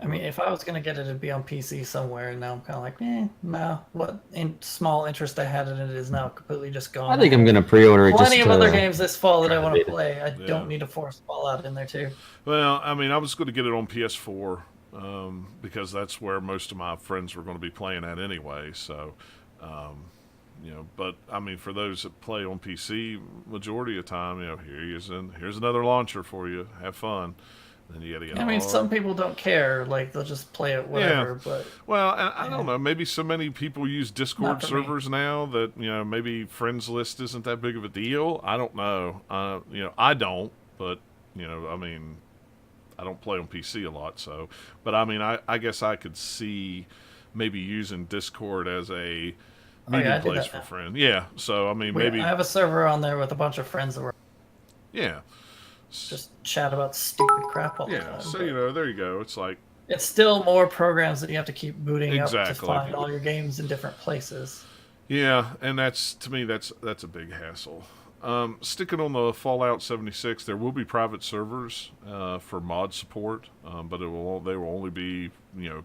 I mean, if I was gonna get it, it'd be on PC somewhere, and now I'm kind of like, no. What small interest I had in it is now completely just gone. I think I'm gonna pre-order it. Plenty of other games this fall that I want to play. I don't need to force Fallout in there too. Well, I mean, I was going to get it on PS4 because that's where most of my friends were going to be playing at anyway. So. But I mean, for those that play on PC, majority of the time, here's another launcher for you. Have fun. Then you gotta get. I mean, some people don't care. Like they'll just play it whatever. Yeah. But I don't know. Maybe so many people use Discord servers now that maybe friends list isn't that big of a deal. I don't know. I don't. But I mean, I don't play on PC a lot. So, but I mean, I guess I could see maybe using Discord as a meeting place for friends. Yeah, so I mean, maybe I have a server on there with a bunch of friends that were. Yeah, just chat about stupid crap all the Yeah, time. so but there you go. It's like it's still more programs that you have to keep booting up to Exactly. find all your games in different places. yeah, and that's to me that's a big hassle. Sticking on the Fallout 76, there will be private servers for mod support, but they will only be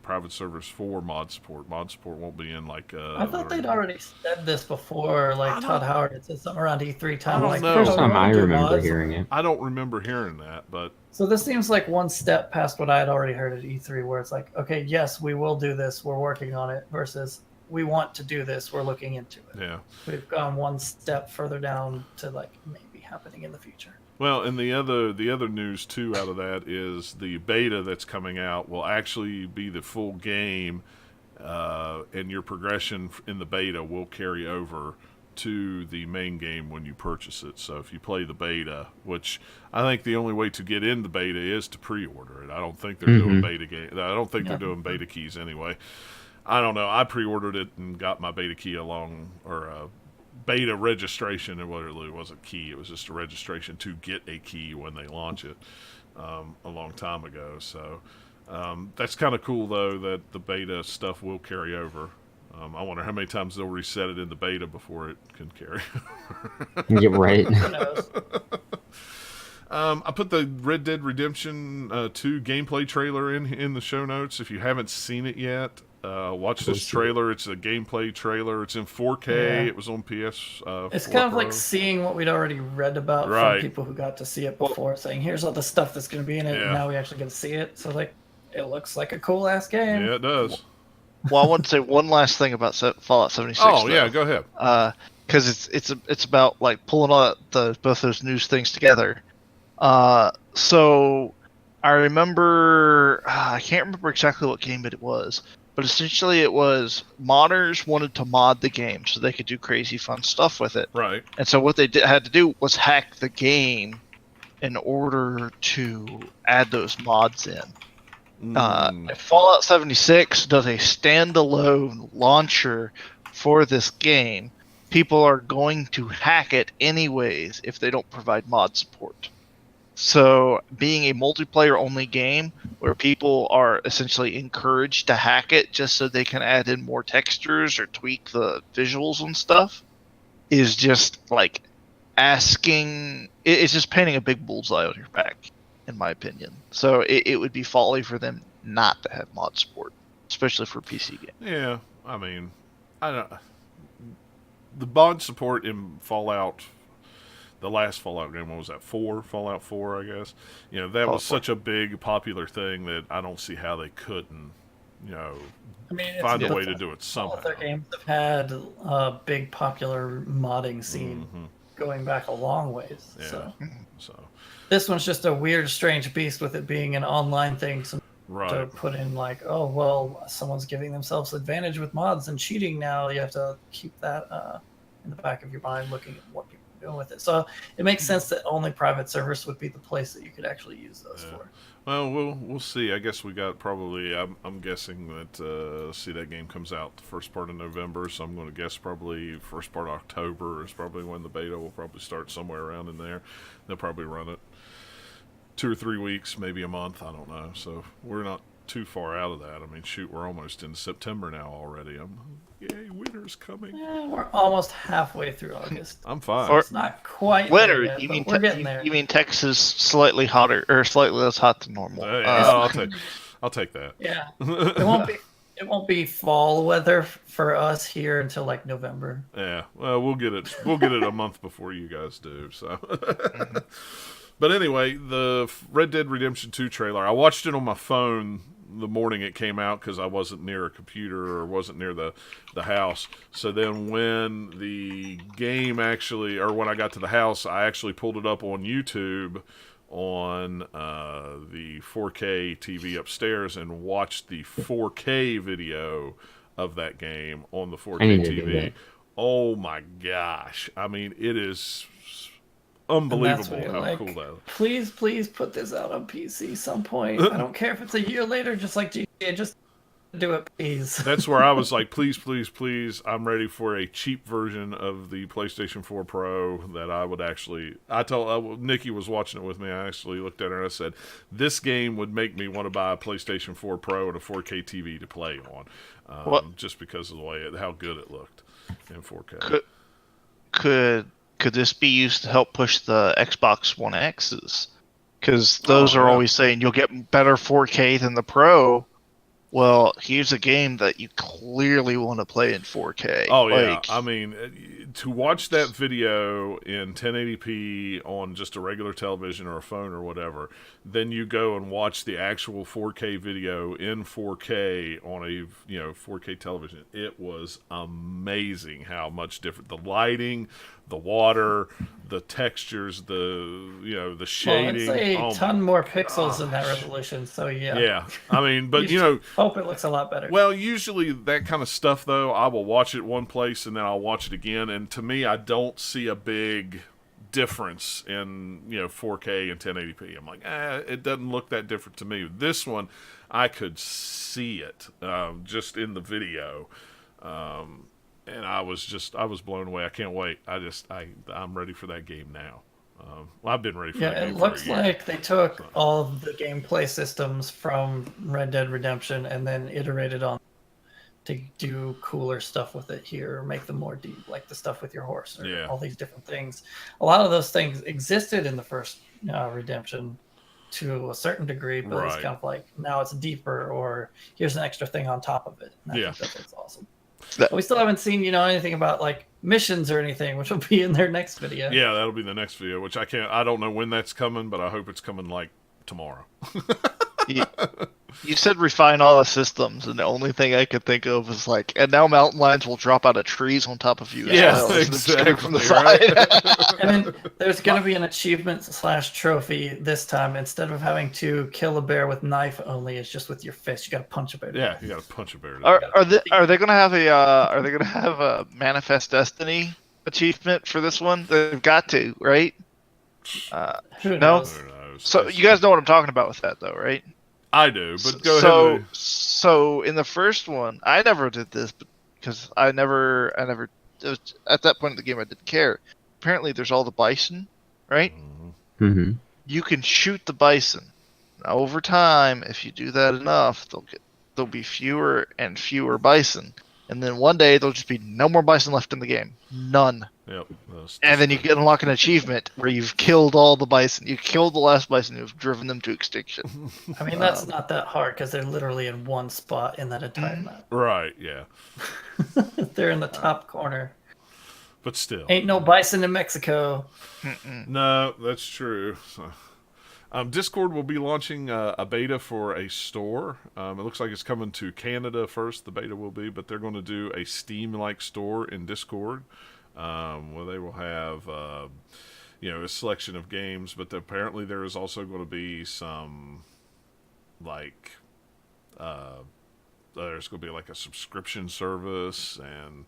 private servers for mod support. Mod support won't be in like. I thought they'd already said this before. I Like don't- Todd Howard had said something around E3 time. I don't like, know. First Oh, time we wanna I do remember mods. hearing it. I don't remember hearing that, but So this seems like one step past what I had already heard at E3, where it's like, okay, yes, we will do this. We're working on it. Versus, we want to do this. We're looking into it. yeah. We've gone one step further down to like maybe happening in the future. Well, and the other news too out of that is the beta that's coming out will actually be the full game, and your progression in the beta will carry over to the main game when you purchase it. So if you play the beta, which I think the only way to get in the beta is to pre-order it. I don't think they're doing beta game. I don't think they're doing beta keys anyway. I don't know. I pre-ordered it and got my beta key beta registration, and what it really was a key. It was just a registration to get a key when they launch it a long time ago. So that's kind of cool, though, that the beta stuff will carry over. I wonder how many times they'll reset it in the beta before it can carry. Yeah, right. Who knows? I put the Red Dead Redemption 2 gameplay trailer in the show notes. If you haven't seen it yet, watch this trailer. It's a gameplay trailer. It's in 4K. Yeah. It was on PS. It's 4 kind of Pro. like seeing what we'd already read about Right. from people who got to see it before, saying, "Here's all the stuff that's going to be in it," Yeah. and now we actually get to see it. So like, it looks like a cool ass game. Yeah, it does. Well, I want to say one last thing about Fallout 76. Oh though. yeah, go ahead. Because it's about like pulling all both those news things together. So I remember I can't remember exactly what game it was, but essentially it was modders wanted to mod the game so they could do crazy fun stuff with it. Right. And so what they had to do was hack the game in order to add those mods in. If Fallout 76 does a standalone launcher for this game, people are going to hack it anyways if they don't provide mod support. So, being a multiplayer only game where people are essentially encouraged to hack it just so they can add in more textures or tweak the visuals and stuff is just like asking. It's just painting a big bullseye on your back, in my opinion. So it would be folly for them not to have mod support, especially for PC games. Yeah, I mean, I don't. The mod support in Fallout, the last Fallout game, what was that? Fallout 4, I guess. That was Fallout 4. such a big popular thing that I don't see how they couldn't, I mean, it's find a the- way to do it all somehow. of their games have had a big popular modding scene Mhm. going back a long ways. Yeah. So So this one's just a weird, strange beast with it being an online thing. So to right. put in like, oh well, someone's giving themselves advantage with mods and cheating now. You have to keep that in the back of your mind, looking at what people are doing with it. So it makes sense that only private servers would be the place that you could actually use those Yeah. for. Well, we'll see. I guess we got probably. I'm guessing that see that game comes out the first part of November, so I'm going to guess probably first part of October is probably when the beta will probably start, somewhere around in there. They'll probably run it 2 or 3 weeks, maybe a month. I don't know. So we're not too far out of that. I mean, shoot, we're almost in September now already. Yay, winter's coming. Yeah, we're almost halfway through August. I'm fine. Or- It's not quite Winter? there yet, You but mean we're getting there. you mean Texas slightly hotter or slightly less hot than normal? I'll take that. Yeah, it won't be fall weather for us here until like November. Yeah, well, we'll get it. We'll get it a month before you guys do. So, but anyway, the Red Dead Redemption 2 trailer. I watched it on my phone the morning it came out because I wasn't near a computer or wasn't near the house. So then when the game actually, or when I got to the house, I actually pulled it up on YouTube on the 4K TV upstairs and watched the 4K video of that game on the 4K I need to do TV. that. Oh my gosh. I mean, it is And that's unbelievable what you're how like, cool that is. Please put this out on PC some point. I don't care if it's a year later, just like GTA. Just Do it, please. That's where I was like, please, please, please, I'm ready for a cheap version of the PlayStation 4 Pro that I would actually. I told Nikki was watching it with me. I actually looked at her and I said, this game would make me want to buy a PlayStation 4 Pro and a 4K TV to play on, just because of the way how good it looked in 4K. Could this be used to help push the Xbox One X's? Because those are always saying you'll get better 4K than the Pro. Well, here's a game that you clearly want to play in 4K. Oh, yeah. I mean, to watch that video in 1080p on just a regular television or a phone or whatever, then you go and watch the actual 4K video in 4K on a 4K television. It was amazing how much different. The lighting, the water, the textures, the shading. Well, it's a ton more pixels in that resolution, so yeah. Yeah, I mean, but hope it looks a lot better. Well, usually that kind of stuff, though, I will watch it one place and then I'll watch it again, and to me, I don't see a big difference in 4K and 1080p. I'm like, it doesn't look that different to me. This one, I could see it just in the video. And I was blown away. I can't wait. I'm ready for that game now. I've been ready for that game. Yeah, it looks like they took all of the gameplay systems from Red Dead Redemption and then iterated on to do cooler stuff with it here, or make them more deep, like the stuff with your horse, or all these different things. A lot of those things existed in the first Redemption to a certain degree, but it's kind of like now it's deeper, or here's an extra thing on top of it. And I think that's awesome. But we still haven't seen, anything about like missions or anything, which will be in their next video. Yeah, that'll be the next video, which I don't know when that's coming, but I hope it's coming like tomorrow. You said refine all the systems, and the only thing I could think of was like, and now mountain lions will drop out of trees on top of you. Exactly. From the side. And then there's going to be an achievement / trophy this time. Instead of having to kill a bear with knife only, it's just with your fist. You got to punch a bear. Yeah, you got to punch a bear. Are they going to have a Manifest Destiny achievement for this one? They've got to, right? Who no. knows? So you guys know what I'm talking about with that, though, right? I do, but go ahead. So in the first one, I never did this because I never. It was, at that point in the game, I didn't care. Apparently, there's all the bison, right? Mm-hmm. You can shoot the bison. Now, over time, if you do that enough, there'll be fewer and fewer bison, and then one day there'll just be no more bison left in the game. None. Yep. And then you can unlock an achievement where you've killed all the bison. You killed the last bison. You've driven them to extinction. I mean, that's not that hard because they're literally in one spot in that entire map. Right. Yeah. They're in the top corner. But still, Ain't no bison in Mexico. No, that's true. So, Discord will be launching a beta for a store. It looks like it's coming to Canada first. The beta will be, but they're going to do a Steam-like store in Discord, where they will have a selection of games. But apparently, there is also going to be some there's going to be like a subscription service and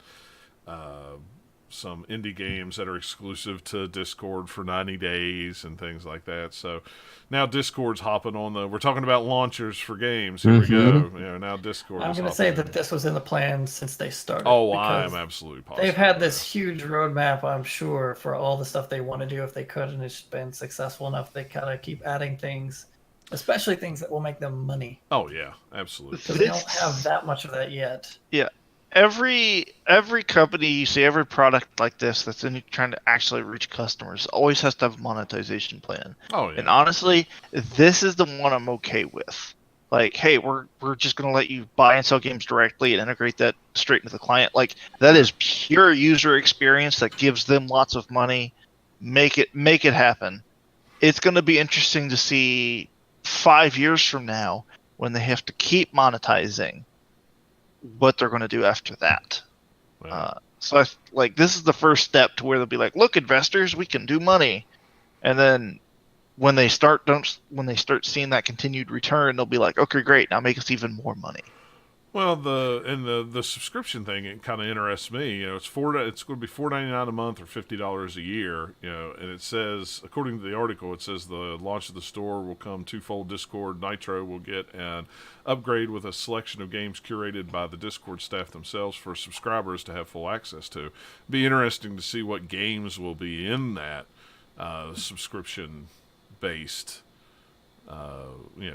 some indie games that are exclusive to Discord for 90 days and things like that. So now Discord's hopping on we're talking about launchers for games. Here we go. Now Discord I'm going to say that this was in the plan since they started. Oh, I am absolutely positive. They've had this huge roadmap, I'm sure, for all the stuff they want to do if they could, and it's been successful enough. They kind of keep adding things, especially things that will make them money. Oh, yeah, absolutely. Because they don't have that much of that yet. Yeah. Every company you see, every product like this that's trying to actually reach customers always has to have a monetization plan. Oh yeah. And honestly, this is the one I'm okay with. Like, hey, we're just gonna let you buy and sell games directly and integrate that straight into the client. Like, that is pure user experience that gives them lots of money. Make it happen. It's gonna be interesting to see 5 years from now when they have to keep monetizing what they're going to do after that. Wow. So this is the first step to where they'll be like, look, investors, we can do money. And then when they start seeing that continued return, they'll be like, okay, great, now make us even more money. Well, the subscription thing, it kind of interests me. It's going to be $4.99 a month or $50 a year. And it says, according to the article, it says the launch of the store will come twofold. Discord Nitro will get an upgrade with a selection of games curated by the Discord staff themselves for subscribers to have full access to. Be interesting to see what games will be in that subscription based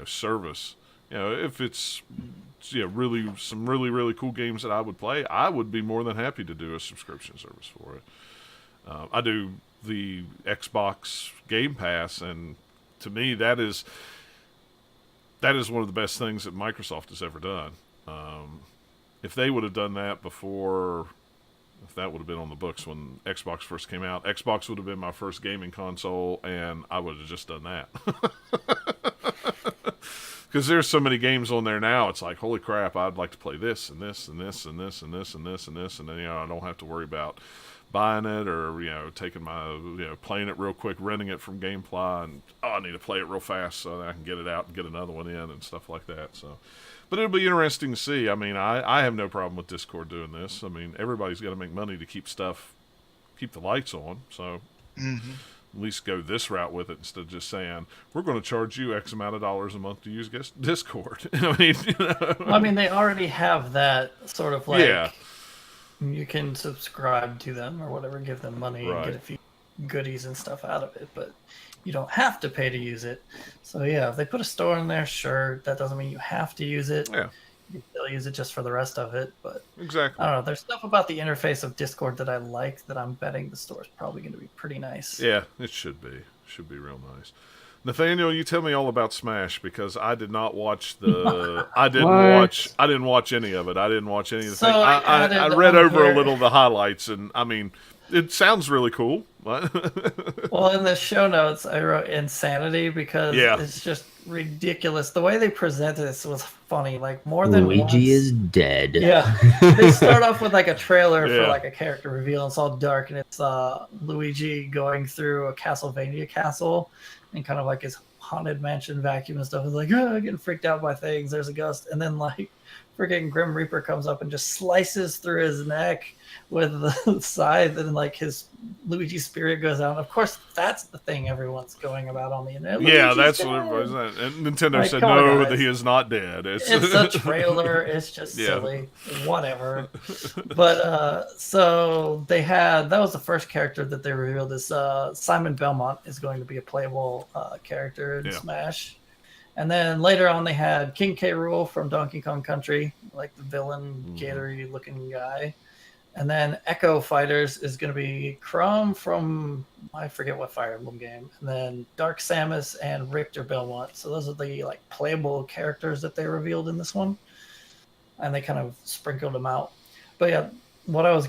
service. If it's really some really cool games that I would play, I would be more than happy to do a subscription service for it. I do the Xbox Game Pass, and to me that is one of the best things that Microsoft has ever done. If they would have done that before, if that would have been on the books when Xbox first came out, Xbox would have been my first gaming console, and I would have just done that. Because there's so many games on there now, it's like, holy crap, I'd like to play this and this and this and this and this and this and this, and then I don't have to worry about buying it or taking my playing it real quick, renting it from GameFly, and I need to play it real fast so that I can get it out and get another one in and stuff like that. So, but it'll be interesting to see. I mean, I have no problem with Discord doing this. I mean, everybody's got to make money to keep the lights on, so. Mm-hmm. At least go this route with it instead of just saying we're going to charge you X amount of dollars a month to use Discord. I mean, they already have that sort of you can subscribe to them or whatever, give them money and get a few goodies and stuff out of it, but you don't have to pay to use it. So if they put a store in there, sure, that doesn't mean you have to use it. Yeah. You still use it just for the rest of it, but exactly. I don't know. There's stuff about the interface of Discord that I like that I'm betting the store is probably going to be pretty nice. Yeah, it should be. Should be real nice. Nathaniel, you tell me all about Smash because I did not watch the. I didn't watch any of it. I didn't watch any of the things. I read over a little of the highlights, and I mean, it sounds really cool. Well, in the show notes, I wrote insanity because it's just ridiculous. The way they presented this was funny. Like more than Luigi is dead. Yeah, they start off with like a trailer for like a character reveal. And it's all dark, and it's Luigi going through a Castlevania castle, and kind of like his haunted mansion vacuum and stuff. Is like getting freaked out by things. There's a ghost, and then like freaking Grim Reaper comes up and just slices through his neck with the scythe, and like his Luigi spirit goes out. And of course, that's the thing everyone's going about on the internet. Yeah, that's what everybody's saying. And Nintendo said no, that he is not dead. It's a trailer. It's just silly. Whatever. But so they had, that was the first character that they revealed. Is Simon Belmont is going to be a playable character in Smash. And then later on, they had King K. Rool from Donkey Kong Country, like the villain, gatory looking guy. And then Echo Fighters is going to be Crumb from, I forget what Fire Emblem game. And then Dark Samus and Richter Belmont. So those are the like playable characters that they revealed in this one. And they kind of sprinkled them out. But yeah, what I was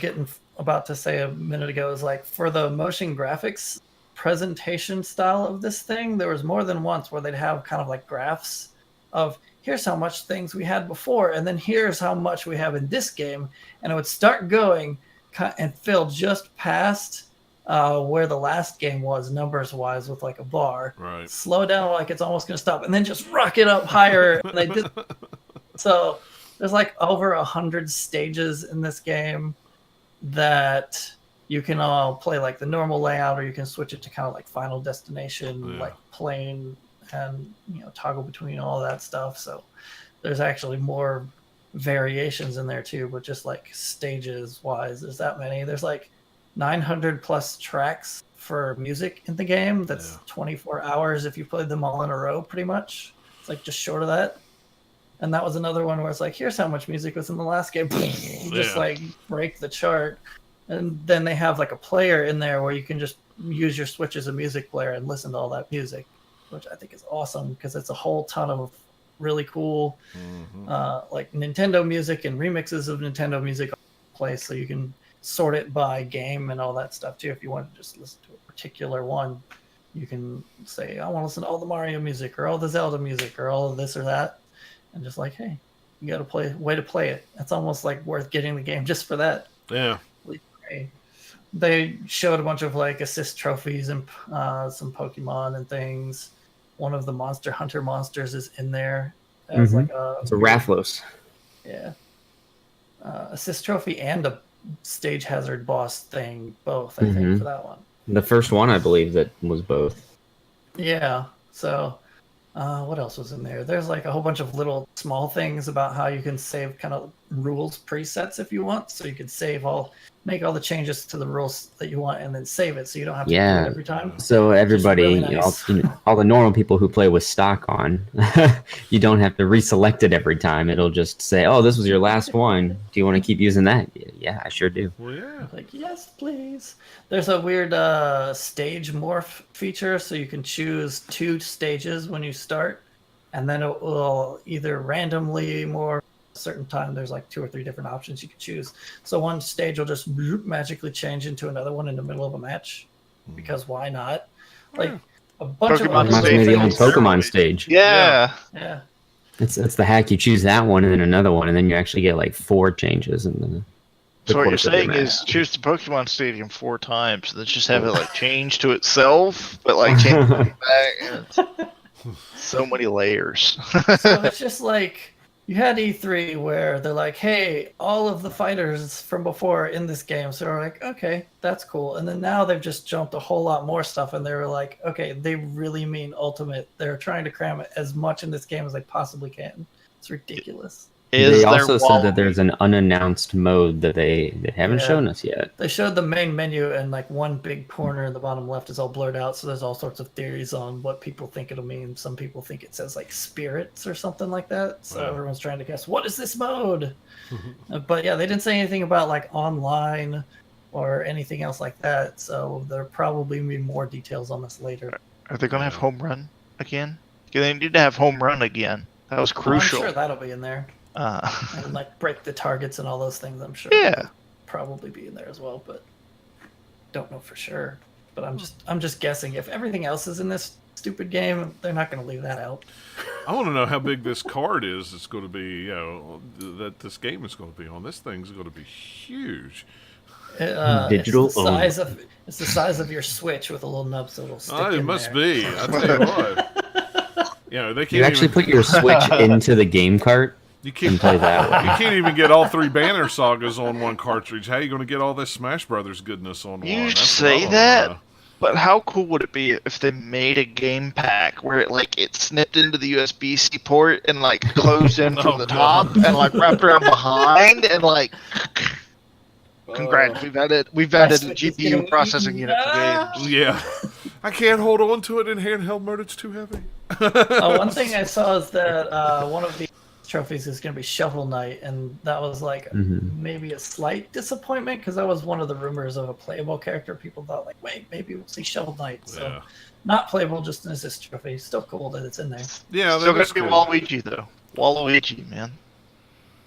about to say a minute ago is like for the motion graphics presentation style of this thing, there was more than once where they'd have kind of like graphs of here's how much things we had before, and then here's how much we have in this game, and it would start going and fill just past where the last game was numbers wise with like a bar, slow down like it's almost going to stop, and then just rocket up higher. And they did so there's like over 100 stages in this game that you can all play like the normal layout, or you can switch it to kind of like Final Destination, like plane, and toggle between all that stuff. So there's actually more variations in there too, but just like stages wise, there's that many. There's like 900 plus tracks for music in the game. That's 24 hours if you played them all in a row, pretty much. It's like just short of that. And that was another one where it's like, here's how much music was in the last game. Just like break the chart. And then they have like a player in there where you can just use your Switch as a music player and listen to all that music, which I think is awesome because it's a whole ton of really cool like Nintendo music and remixes of Nintendo music place. So you can sort it by game and all that stuff too. If you want to just listen to a particular one, you can say, I want to listen to all the Mario music or all the Zelda music or all of this or that. And just like, hey, you got to way to play it. It's almost like worth getting the game just for that. Yeah. They showed a bunch of like assist trophies and some Pokemon and things. One of the Monster Hunter monsters is in there as like it's a Rathlos. Yeah, assist trophy and a stage hazard boss thing, both, I think, Mhm. for that one. The first one, I believe, that was both. Yeah. So, what else was in there? There's like a whole bunch of little small things about how you can save kind of rules presets if you want. So you could make all the changes to the rules that you want, and then save it, so you don't have to do Yeah. it every time. So everybody, really all, nice. all the normal people who play with stock on, you don't have to reselect it every time. It'll just say, "Oh, this was your last one. Do you want to keep using that?" Yeah, I sure do. Well, yeah. Like, yes, please. There's a weird stage morph feature, so you can choose 2 stages when you start, and then it will either randomly morph a certain time. There's like 2 or 3 different options you can choose. So one stage will just magically change into another one in the middle of a match, because why not? Like a bunch Pokemon of other Reminds me of the old things. Pokemon stage. Yeah. Yeah. It's the hack. You choose that one and then another one, and then you actually get like 4 changes. And then So what you're course of the saying match. is choose the Pokemon Stadium 4 times, and then just have it like change to itself, but like change it back. And so many layers. So it's just like you had E3 where they're like, hey, all of the fighters from before are in this game. So we're like, okay, that's cool. And then now they've just jumped a whole lot more stuff, and they were like, okay, they really mean Ultimate. They're trying to cram as much in this game as they possibly can. It's ridiculous. they there also said Wall- that there's an unannounced mode that they haven't Yeah. shown us yet. They showed the main menu, and like one big corner in the bottom left is all blurred out. So there's all sorts of theories on what people think it'll mean. Some people think it says like spirits or something like that. So Wow. everyone's trying to guess, what is this mode? But yeah, they didn't say anything about like online or anything else like that. So there'll probably be more details on this later. Are they gonna have home run again? Yeah, they need to have home run again. That was crucial. I'm sure that'll be in there. Uh, And like break the targets and all those things, I'm sure. Yeah. that'll probably be in there as well, but don't know for sure. But I'm just guessing. If everything else is in this stupid game, they're not going to leave that out. I want to know how big this card is. It's going to be, that this game is going to be on. This thing's going to be huge. Digital It's the size of your Switch with a little nub, so it'll stick It in must there. be. I tell you what. They can't You actually even, put your Switch into the game cart you and can't play that way. You can't even get all 3 Banner Sagas on one cartridge. How are you going to get all this Smash Brothers goodness on You one? That's say what I wanna that? know. but how cool would it be if they made a game pack where it snipped into the USB-C port and like closed in from Oh, the God. top and like wrapped around behind and like. Congrats, we've added a Switch is GPU getting processing eaten unit for up. games. Yeah. I can't hold on to it in handheld mode. It's too heavy. One thing I saw is that one of the trophies is going to be Shovel Knight, and that was like Mhm. maybe a slight disappointment because that was one of the rumors of a playable character. People thought like, wait, maybe we'll see Shovel Knight. So Yeah. not playable, just an assist trophy. Still cool that it's in there. Yeah, Still that's gonna be cool. Waluigi though. Waluigi, man.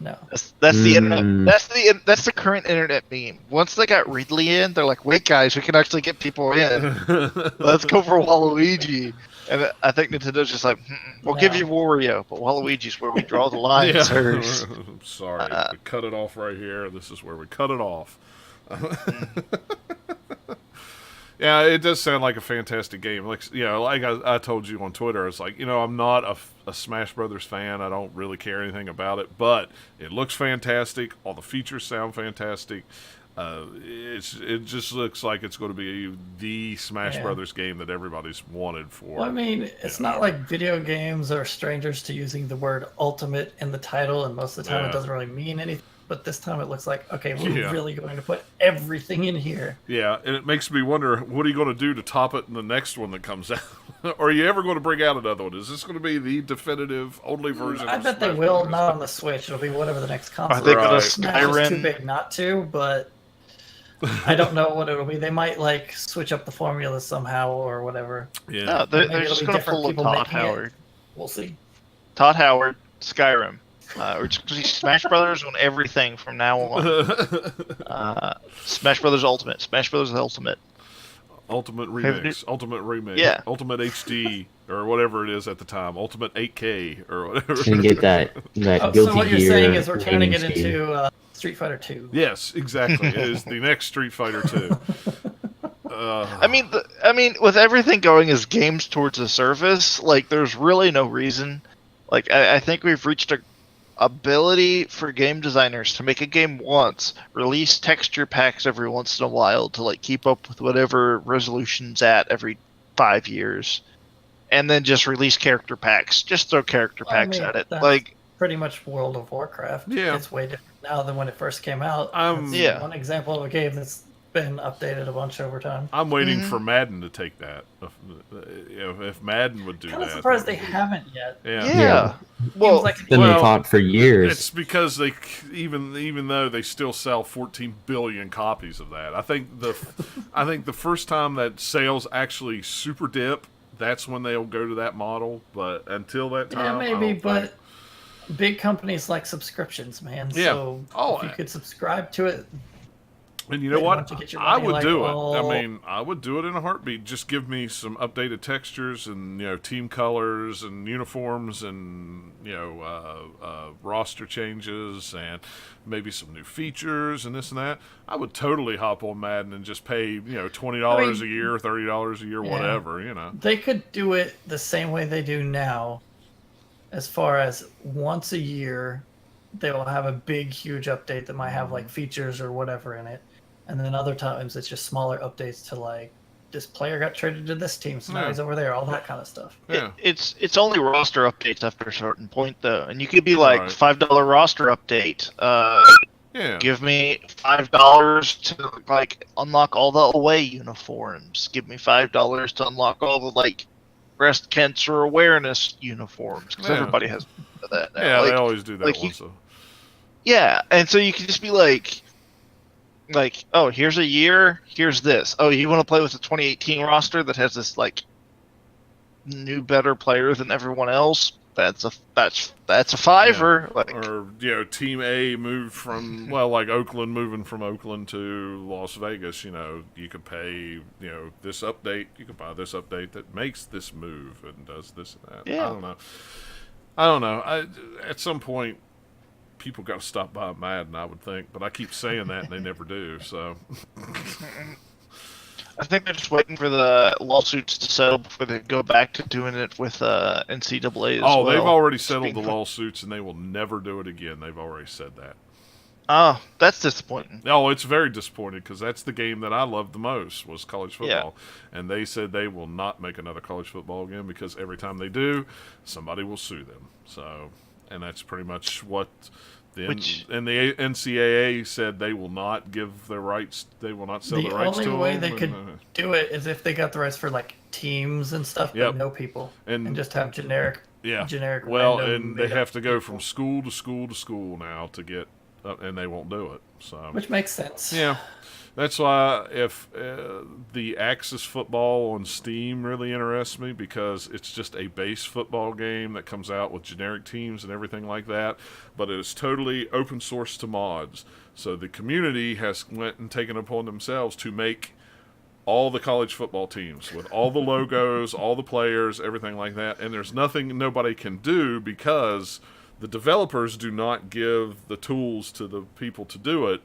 No. That's the Mm. internet. That's the current internet meme. Once they got Ridley in, they're like, "Wait, guys, we can actually get people in. Let's go for Waluigi." And I think Nintendo's just like, "We'll give No. you Wario, but Waluigi's where we draw the line, Yeah. sirs." I'm sorry. We cut it off right here. This is where we cut it off. Yeah, it does sound like a fantastic game. Like I told you on Twitter, it's like I'm not a Smash Brothers fan. I don't really care anything about it, but it looks fantastic. All the features sound fantastic. It just looks like it's going to be the Smash Yeah. Brothers game that everybody's wanted for. Well, I mean, it's not like video games are strangers to using the word ultimate in the title, and most of the time Yeah. it doesn't really mean anything. But this time it looks like, okay, we're Yeah. really going to put everything in here. Yeah, and it makes me wonder, what are you going to do to top it in the next one that comes out? Or are you ever going to bring out another one? Is this going to be the definitive only version? I of bet they Smash will, Brothers? not on the Switch. It'll be whatever the next console. Are they gonna Right. Smash is too Skyrim? big not to, but I don't know what it'll be. They might like switch up the formula somehow or whatever. Yeah. No, they're Maybe just it'll be gonna different pull a people Todd making it. Howard. We'll see. Todd Howard, Skyrim. We're just gonna see Smash Brothers on everything from now on. Smash Brothers Ultimate, Smash Brothers Ultimate. Ultimate Have Remix, Ultimate Remake, Yeah. Ultimate HD, or whatever it is at the time, Ultimate 8K, or whatever. And get that Oh, Guilty so what you're Gear saying is we're turning gaming it scheme. into Street Fighter 2. Yes, exactly. It is the next Street Fighter 2. I mean, with everything going as games towards the surface, like there's really no reason. Like I think we've reached ability for game designers to make a game once, release texture packs every once in a while to like keep up with whatever resolution's at every 5 years, and then just release character packs. Just throw character packs at it. That's Like pretty much World of Warcraft. Yeah. It's way different now than when it first came out. That's Yeah. one example of a game that's been updated a bunch over time. I'm waiting Mhm. for Madden to take that. If Madden would do Kind of that, surprised that they would be- haven't yet. Yeah. yeah. Well, Seems like It's been Well, taught for years. It's because they even though they still sell 14 billion copies of that. I think the first time that sales actually super dip, that's when they'll go to that model. But until that Yeah, time, I maybe, don't but think- big companies like subscriptions, man. Yeah. So Oh, if you could subscribe to it, And you know They what? want to get your I money would like, do it. oh. I mean, I would do it in a heartbeat. Just give me some updated textures and team colors and uniforms and roster changes and maybe some new features and this and that. I would totally hop on Madden and just pay $20 a year, $30 a year, Yeah. whatever. they could do it the same way they do now, as far as once a year they will have a big huge update that might have like features or whatever in it, and then other times it's just smaller updates to like this player got traded to this team, so now Yeah. he's over there, all that kind of stuff. Yeah. it's only roster updates after a certain point though, and you could be like Right. $5 roster update. Yeah. Give me $5 to like unlock all the away uniforms. Give me $5 to unlock all the like breast cancer awareness uniforms, because Yeah. everybody has that now. Yeah, Like, they always do that like you- once. yeah, and so you can just be like, oh, here's a year, here's this. Oh, you want to play with the 2018 roster that has this like new, better player than everyone else? That's a $5. Like, Or Team A moved from like Oakland moving from Oakland to Las Vegas. You could pay this update. You could buy this update that makes this move and does this and that. Yeah. I don't know. At some point, people got to stop by Madden, I would think, but I keep saying that and they never do. So I think they're just waiting for the lawsuits to settle before they go back to doing it with NCAA as well. they've already settled Speaking the for- lawsuits and they will never do it again. They've already said that. Oh, that's disappointing. Oh, it's very disappointing because that's the game that I loved the most was college football, and they said they will not make another college football again because every time they do, somebody will sue them. So, and that's pretty much what the NCAA said they will not give their rights. They will not sell The the rights to only way them. they could do it is if they got the rights for like teams and stuff, Yep. but no people, And- and just have generic. Yeah. Generic. Well, random and they made-up have to go people. from school to school to school now to get, and they won't do it. So Which makes sense. yeah, that's why if the Axis football on Steam really interests me because it's just a base football game that comes out with generic teams and everything like that, but it is totally open source to mods. So the community has went and taken upon themselves to make all the college football teams with all the logos, all the players, everything like that. And there's nothing nobody can do because the developers do not give the tools to the people to do it.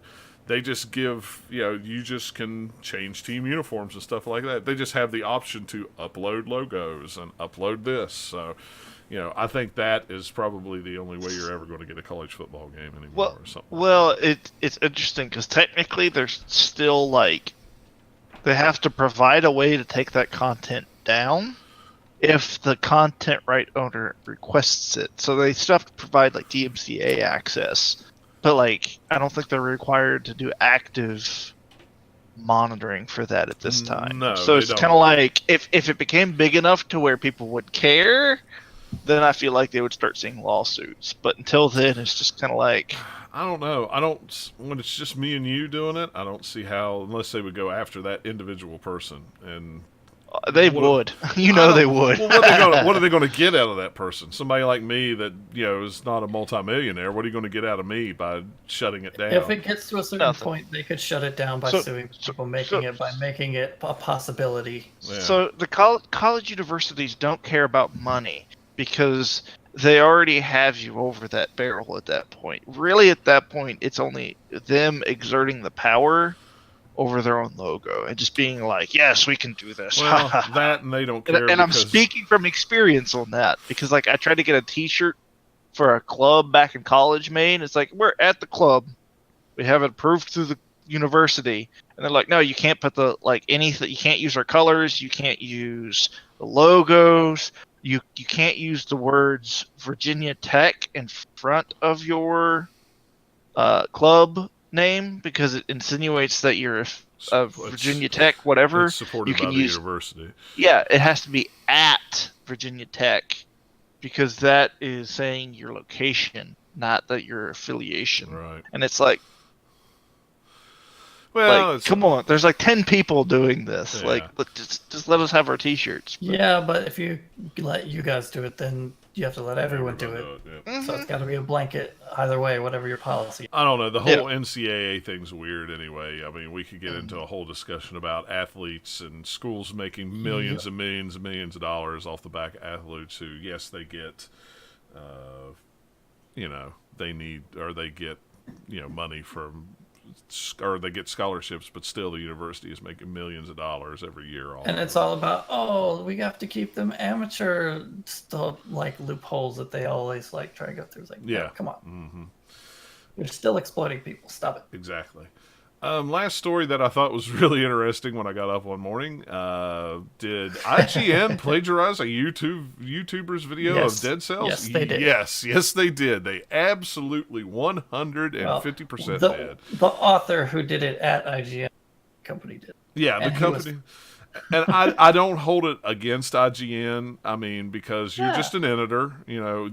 They just give, you just can change team uniforms and stuff like that. They just have the option to upload logos and upload this. So, I think that is probably the only way you're ever going to get a college football game anymore or something. Well, it's interesting because technically there's still like they have to provide a way to take that content down if the content right owner requests it. So they still have to provide like DMCA access, but like I don't think they're required to do active monitoring for that at this time. No, so they it's don't. kind of like if it became big enough to where people would care, then I feel like they would start seeing lawsuits. But until then, it's just kind of like. I don't know. When it's just me and you doing it, I don't see how, unless they would go after that individual person. And They What- would. I You know don't- they would. Well, what are they going to get out of that person? Somebody like me that is not a multimillionaire. What are you going to get out of me by shutting it down? If it gets to a certain Nothing. point, they could shut it down by So- suing people, by so- making it a possibility. Yeah. So the college universities don't care about money because they already have you over that barrel at that point. Really, at that point, it's only them exerting the power over their own logo and just being like, "Yes, we can do this." Well, that and they don't care. And I'm because- speaking from experience on that because, like, I tried to get a T-shirt for a club back in college made. It's like, we're at the club, we have it approved through the university, and they're like, no, you can't put the like anything. You can't use our colors. You can't use the logos. You can't use the words Virginia Tech in front of your club name because it insinuates that you're a Virginia Tech whatever. It's supported you can by the use, university. Yeah, it has to be at Virginia Tech because that is saying your location, not that your affiliation. Right. And it's like, Well, like, come on, there's like 10 people doing this. Yeah. Like, just let us have our T-shirts. But- Yeah, but if you let you guys do it, then you have to let everyone do it. Yeah. So it's got to be a blanket either way, whatever your policy. I don't know. The whole NCAA thing's weird anyway. I mean, we could get into a whole discussion about athletes and schools making millions and millions and millions of dollars off the back of athletes who, yes, they get, they need, or they get, money from, or they get scholarships, but still the university is making millions of dollars every year. And it's all about, we have to keep them amateur, still like loopholes that they always like try to go through. It's like, Yeah. no, come on. Mm-hmm. You're still exploiting people. Stop it. Exactly. Last story that I thought was really interesting when I got up one morning. Did IGN plagiarize a YouTuber's video Yes. of Dead Cells? Yes, they did. Yes, they did. They absolutely 150% did. The author who did it at IGN company did. Yeah, the And he was- company. And I don't hold it against IGN. I mean, because you're just an editor.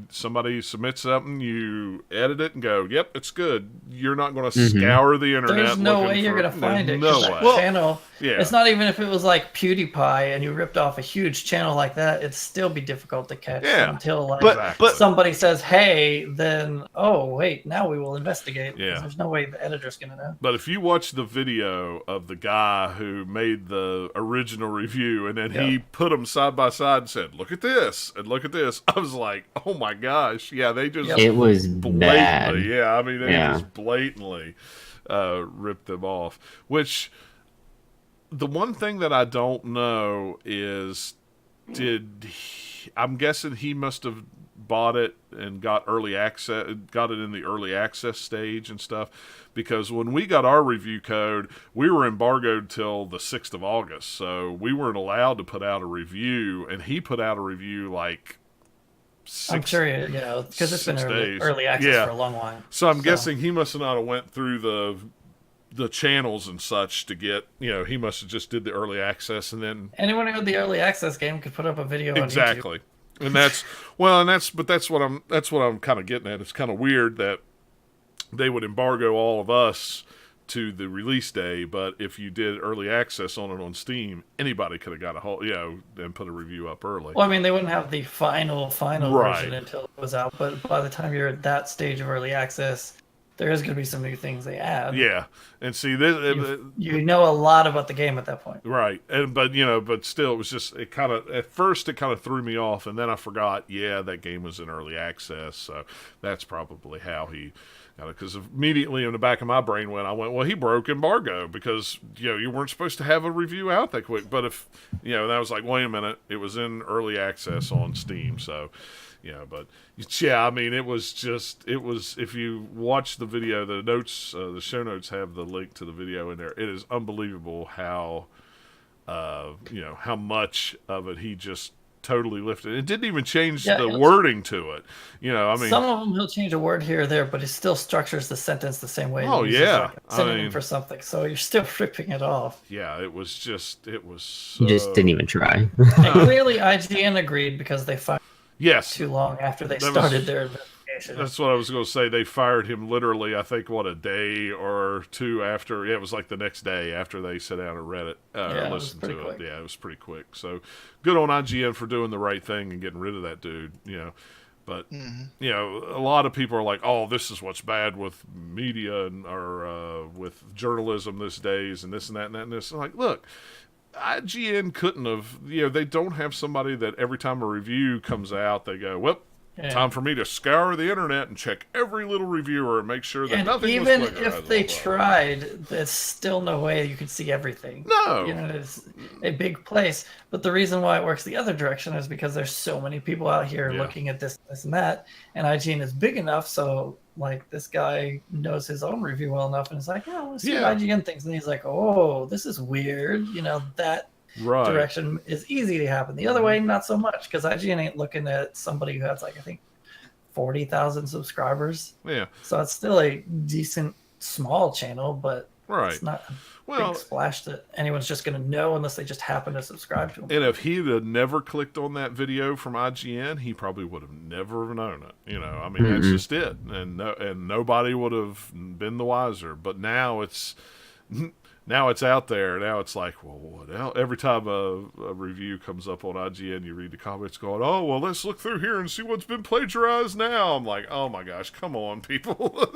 Somebody submits something, you edit it and go, yep, it's good. You're not going to scour the internet. There's no looking way you're for- going to find it. No 'cause way. that channel, Yeah. it's not even if it was like PewDiePie and you ripped off a huge channel like that, it'd still be difficult to catch Yeah. until like Exactly. somebody says, hey, then, oh, wait, now we will investigate. Yeah. 'Cause there's no way the editor's going to know. But if you watch the video of the guy who made the original review and then he put them side by side and said, look at this and look at this, I was like, oh my gosh. Yeah, they just It was blatantly. bad. Yeah, I mean, they Yeah. just blatantly ripped them off. Which, the one thing that I don't know is, I'm guessing he must have bought it and got it in the early access stage and stuff, because when we got our review code, we were embargoed till the 6th of August, so we weren't allowed to put out a review, and he put out a review like I'm sure, because it's been 6 days. early access Yeah. for a long while. So I'm guessing he must have not have went through the channels and such to get, he must have just did the early access and then Anyone who had the early access game could put up a video on YouTube. exactly. And that's what I'm kind of getting at. It's kind of weird that they would embargo all of us to the release day, but if you did early access on it on Steam, anybody could have got a hold, and put a review up early. Well, I mean, they wouldn't have the final Right. version until it was out, but by the time you're at that stage of early access, there is going to be some new things they add. Yeah, and see this. You know a lot about the game at that point. Right, but still, it was just at first it kind of threw me off, and then I forgot. Yeah, that game was in early access, so that's probably how he got it. Because immediately in the back of my brain I went, well, he broke embargo because you weren't supposed to have a review out that quick. But if that was like, wait a minute, it was in early access on Steam, so. But I mean, it was if you watch the video, the show notes have the link to the video in there. It is unbelievable how much of it he just totally lifted. It didn't even change the wording to it. I mean, some of them he'll change a word here or there, but he still structures the sentence the same way. Oh, He uses, yeah. like, a synonym for something, so you're still ripping it off. Yeah, it was. You just didn't even try. And clearly, IGN agreed because they fired Yes. too long after they started their investigation. That's what I was going to say. They fired him literally, I think, a day or two after. Yeah, it was like the next day after they sat down and read it, or listened to it. quick. Yeah, it was pretty quick. So good on IGN for doing the right thing and getting rid of that dude. But a lot of people are like, "Oh, this is what's bad with media or with journalism these days, and this and that and that and this." I'm like, look. IGN couldn't have, they don't have somebody that every time a review comes out, they go, well, Yeah. Time for me to scour the internet and check every little reviewer and make sure that And nothing even was plagiarized. if they Blah, blah, blah. tried, there's still no way you can see everything. No. You know, it's a big place. But the reason why it works the other direction is because there's so many people out here Yeah. looking at this, and that. And IGN is big enough, so like this guy knows his own review well enough, and it's like, yeah, I want to see Yeah. what IGN thinks. And he's like, oh, this is weird. You know, that Right. direction is easy to happen. The other way, not so much, because IGN ain't looking at somebody who has like, I think, 40,000 subscribers. Yeah. So it's still a decent small channel, but Right. it's not a Well, big splash that anyone's just going to know unless they just happen to subscribe to him. and if he'd have never clicked on that video from IGN, he probably would have never known it. You know, I mean, that's just it, and nobody would have been the wiser. But now it's out there. Now it's like, well, what else? Every time a review comes up on IGN, you read the comments going, oh, well, let's look through here and see what's been plagiarized now. I'm like, oh my gosh, come on, people.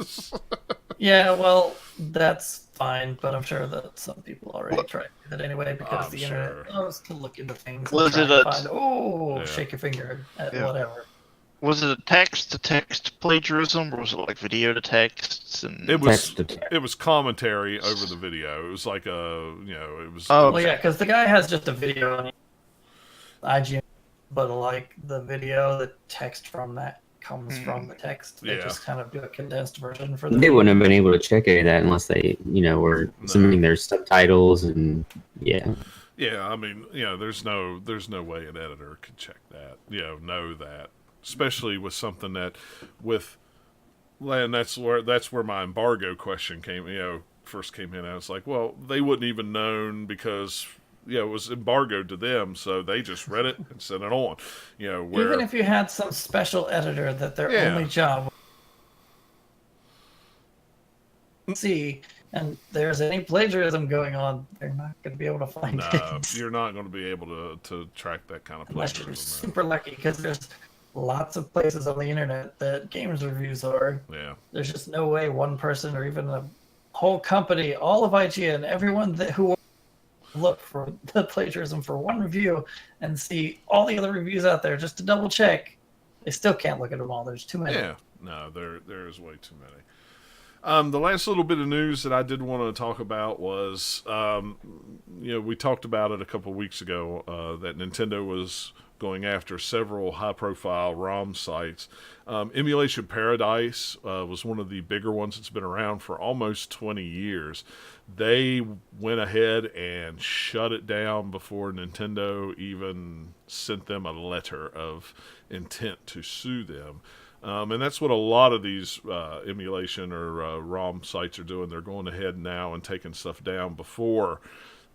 Yeah, well, that's fine, but I'm sure that some people already tried that anyway because I'm the sure. internet loves to look into things. Was and it try a- to find, Yeah. shake your finger at Yeah. whatever. Was it a text-to-text plagiarism, or was it like video-to-text? And It was Text to text. it was commentary over the video. It was like it was. Oh, Well, yeah, because the guy has just a video on IGN, but like the video, the text from that comes from the text. They Yeah. just kind of do a condensed version for the They wouldn't have been able to check any of that unless they, were No. submitting their subtitles and yeah. Yeah, I mean, there's no way an editor could check that. Know that, especially with something that, and that's where my embargo question first came in. I was like, well, they wouldn't even known because it was embargoed to them, so they just read it and sent it on. Where Even if you had some special editor that their Yeah. only job was to see, and there's any plagiarism going on, they're not going to be able to find no, it. you're not going to be able to track that kind of Unless you're plagiarism. super lucky, because there's lots of places on the internet that games reviews are. Yeah, There's just no way one person or even a whole company, all of IGN, everyone who look for the plagiarism for one review and see all the other reviews out there just to double check, they still can't look at them all. There's too many. yeah, no, there is way too many. The last little bit of news that I did want to talk about was, we talked about it a couple weeks ago, that Nintendo was going after several high-profile ROM sites. Emulation Paradise was one of the bigger ones that's been around for almost 20 years. They went ahead and shut it down before Nintendo even sent them a letter of intent to sue them. And that's what a lot of these emulation or ROM sites are doing. They're going ahead now and taking stuff down before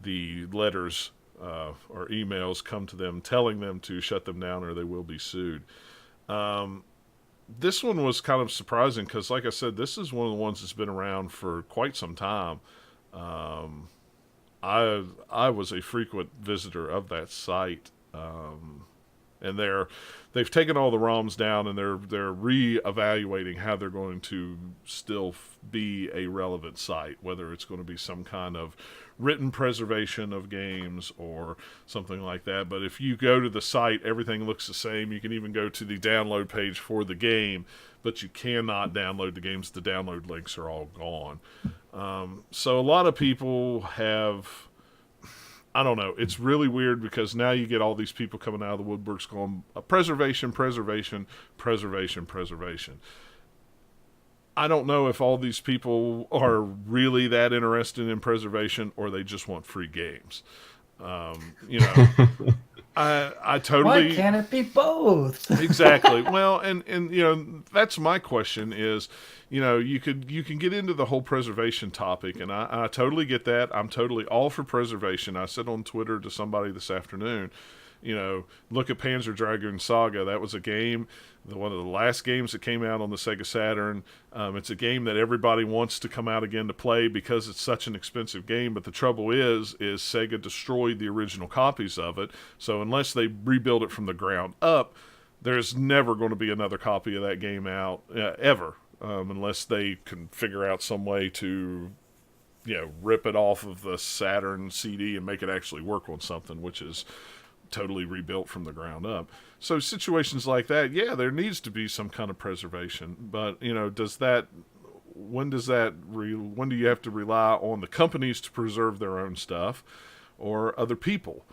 the letters or emails come to them telling them to shut them down or they will be sued. This one was kind of surprising because, like I said, this is one of the ones that's been around for quite some time. I was a frequent visitor of that site, and they've taken all the ROMs down and they're reevaluating how they're going to still be a relevant site, whether it's going to be some kind of written preservation of games or something like that. But if you go to the site, everything looks the same. You can even go to the download page for the game, but you cannot download the games. The download links are all gone. So a lot of people have, I don't know, it's really weird because now you get all these people coming out of the woodworks going, preservation, preservation, preservation, preservation. I don't know if all these people are really that interested in preservation or they just want free games. I totally... Why can't it be both? Exactly. Well, and that's my question is, you can get into the whole preservation topic, and I totally get that. I'm totally all for preservation. I said on Twitter to somebody this afternoon, look at Panzer Dragoon Saga. That was a game, one of the last games that came out on the Sega Saturn. It's a game that everybody wants to come out again to play because it's such an expensive game. But the trouble is Sega destroyed the original copies of it. So unless they rebuild it from the ground up, there's never going to be another copy of that game out ever, unless they can figure out some way to, rip it off of the Saturn CD and make it actually work on something, which is totally rebuilt from the ground up. So situations like that, yeah, there needs to be some kind of preservation. But when do you have to rely on the companies to preserve their own stuff, or other people?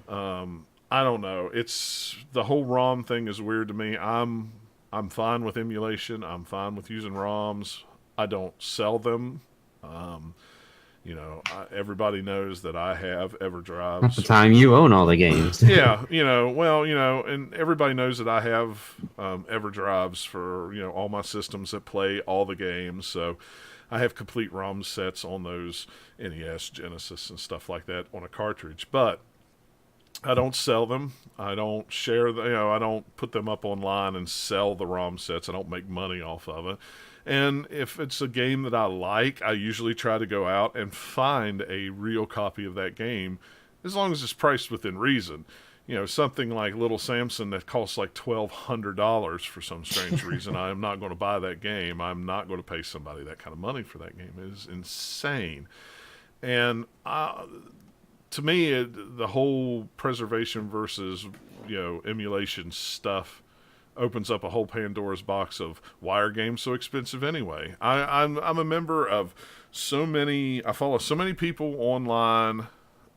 I don't know. It's the whole ROM thing is weird to me. I'm fine with emulation. I'm fine with using ROMs. I don't sell them. Everybody knows that I have EverDrives. At the time, you own all the games. Yeah, and everybody knows that I have EverDrives for all my systems that play all the games. So I have complete ROM sets on those NES, Genesis, and stuff like that on a cartridge. But I don't sell them. I don't share I don't put them up online and sell the ROM sets. I don't make money off of it. And if it's a game that I like, I usually try to go out and find a real copy of that game, as long as it's priced within reason. Something like Little Samson that costs like $1,200 for some strange reason. I am not going to buy that game. I'm not going to pay somebody that kind of money for that game. It is insane. And to me, the whole preservation versus emulation stuff opens up a whole Pandora's box of why are games so expensive anyway. I'm a member of I follow so many people online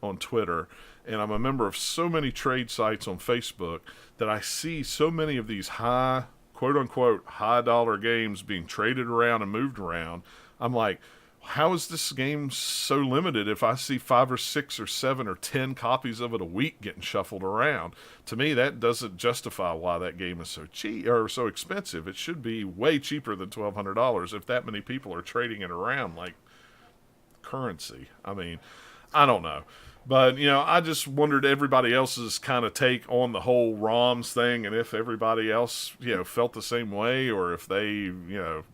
on Twitter, and I'm a member of so many trade sites on Facebook that I see so many of these quote unquote high dollar games being traded around and moved around. I'm like, how is this game so limited if I see 5 or 6 or 7 or 10 copies of it a week getting shuffled around? To me, that doesn't justify why that game is so cheap or so expensive. It should be way cheaper than $1,200 if that many people are trading it around like currency. I mean, I don't know. But, I just wondered everybody else's kind of take on the whole ROMs thing, and if everybody else, felt the same way, or if they,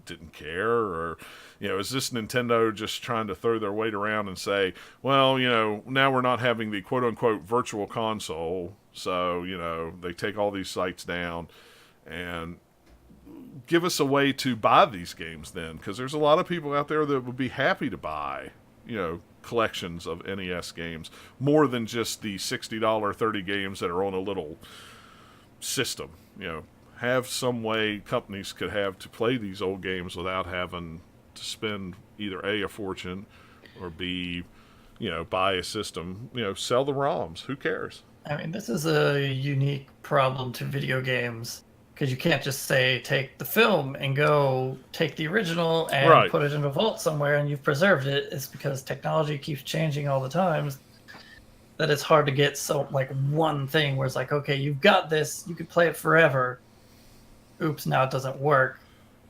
didn't care, or, is this Nintendo just trying to throw their weight around and say, well, now we're not having the quote-unquote virtual console, so, they take all these sites down and give us a way to buy these games then, because there's a lot of people out there that would be happy to buy, collections of NES games, more than just the $60 30 games that are on a little system. Have some way companies could have to play these old games without having to spend either a fortune, or B, buy a system. Sell the ROMs. Who cares? I mean, this is a unique problem to video games, because you can't just say take the film and go take the original and Right. put it in a vault somewhere and you've preserved it. It's because technology keeps changing all the time that it's hard to get one thing where it's like, okay, you've got this, you could play it forever. Oops, now it doesn't work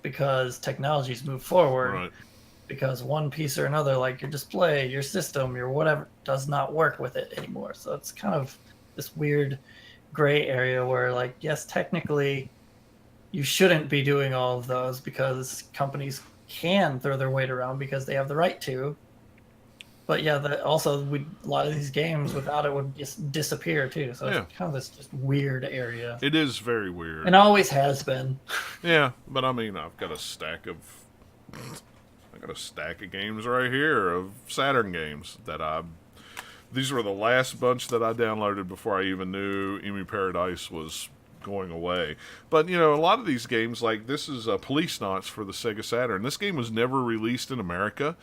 because technology's moved forward. Right. Because one piece or another, like your display, your system, your whatever, does not work with it anymore. So it's kind of this weird gray area where, like, yes, technically you shouldn't be doing all of those because companies can throw their weight around because they have the right to. But yeah, a lot of these games without it would just disappear too. So Yeah. it's kind of this just weird area. It is very weird. And always has been. Yeah, but I mean, I've got a stack of games right here of Saturn games that these were the last bunch that I downloaded before I even knew Emu Paradise was going away. But, a lot of these games, like this is Police Knots for the Sega Saturn. This game was never released in America.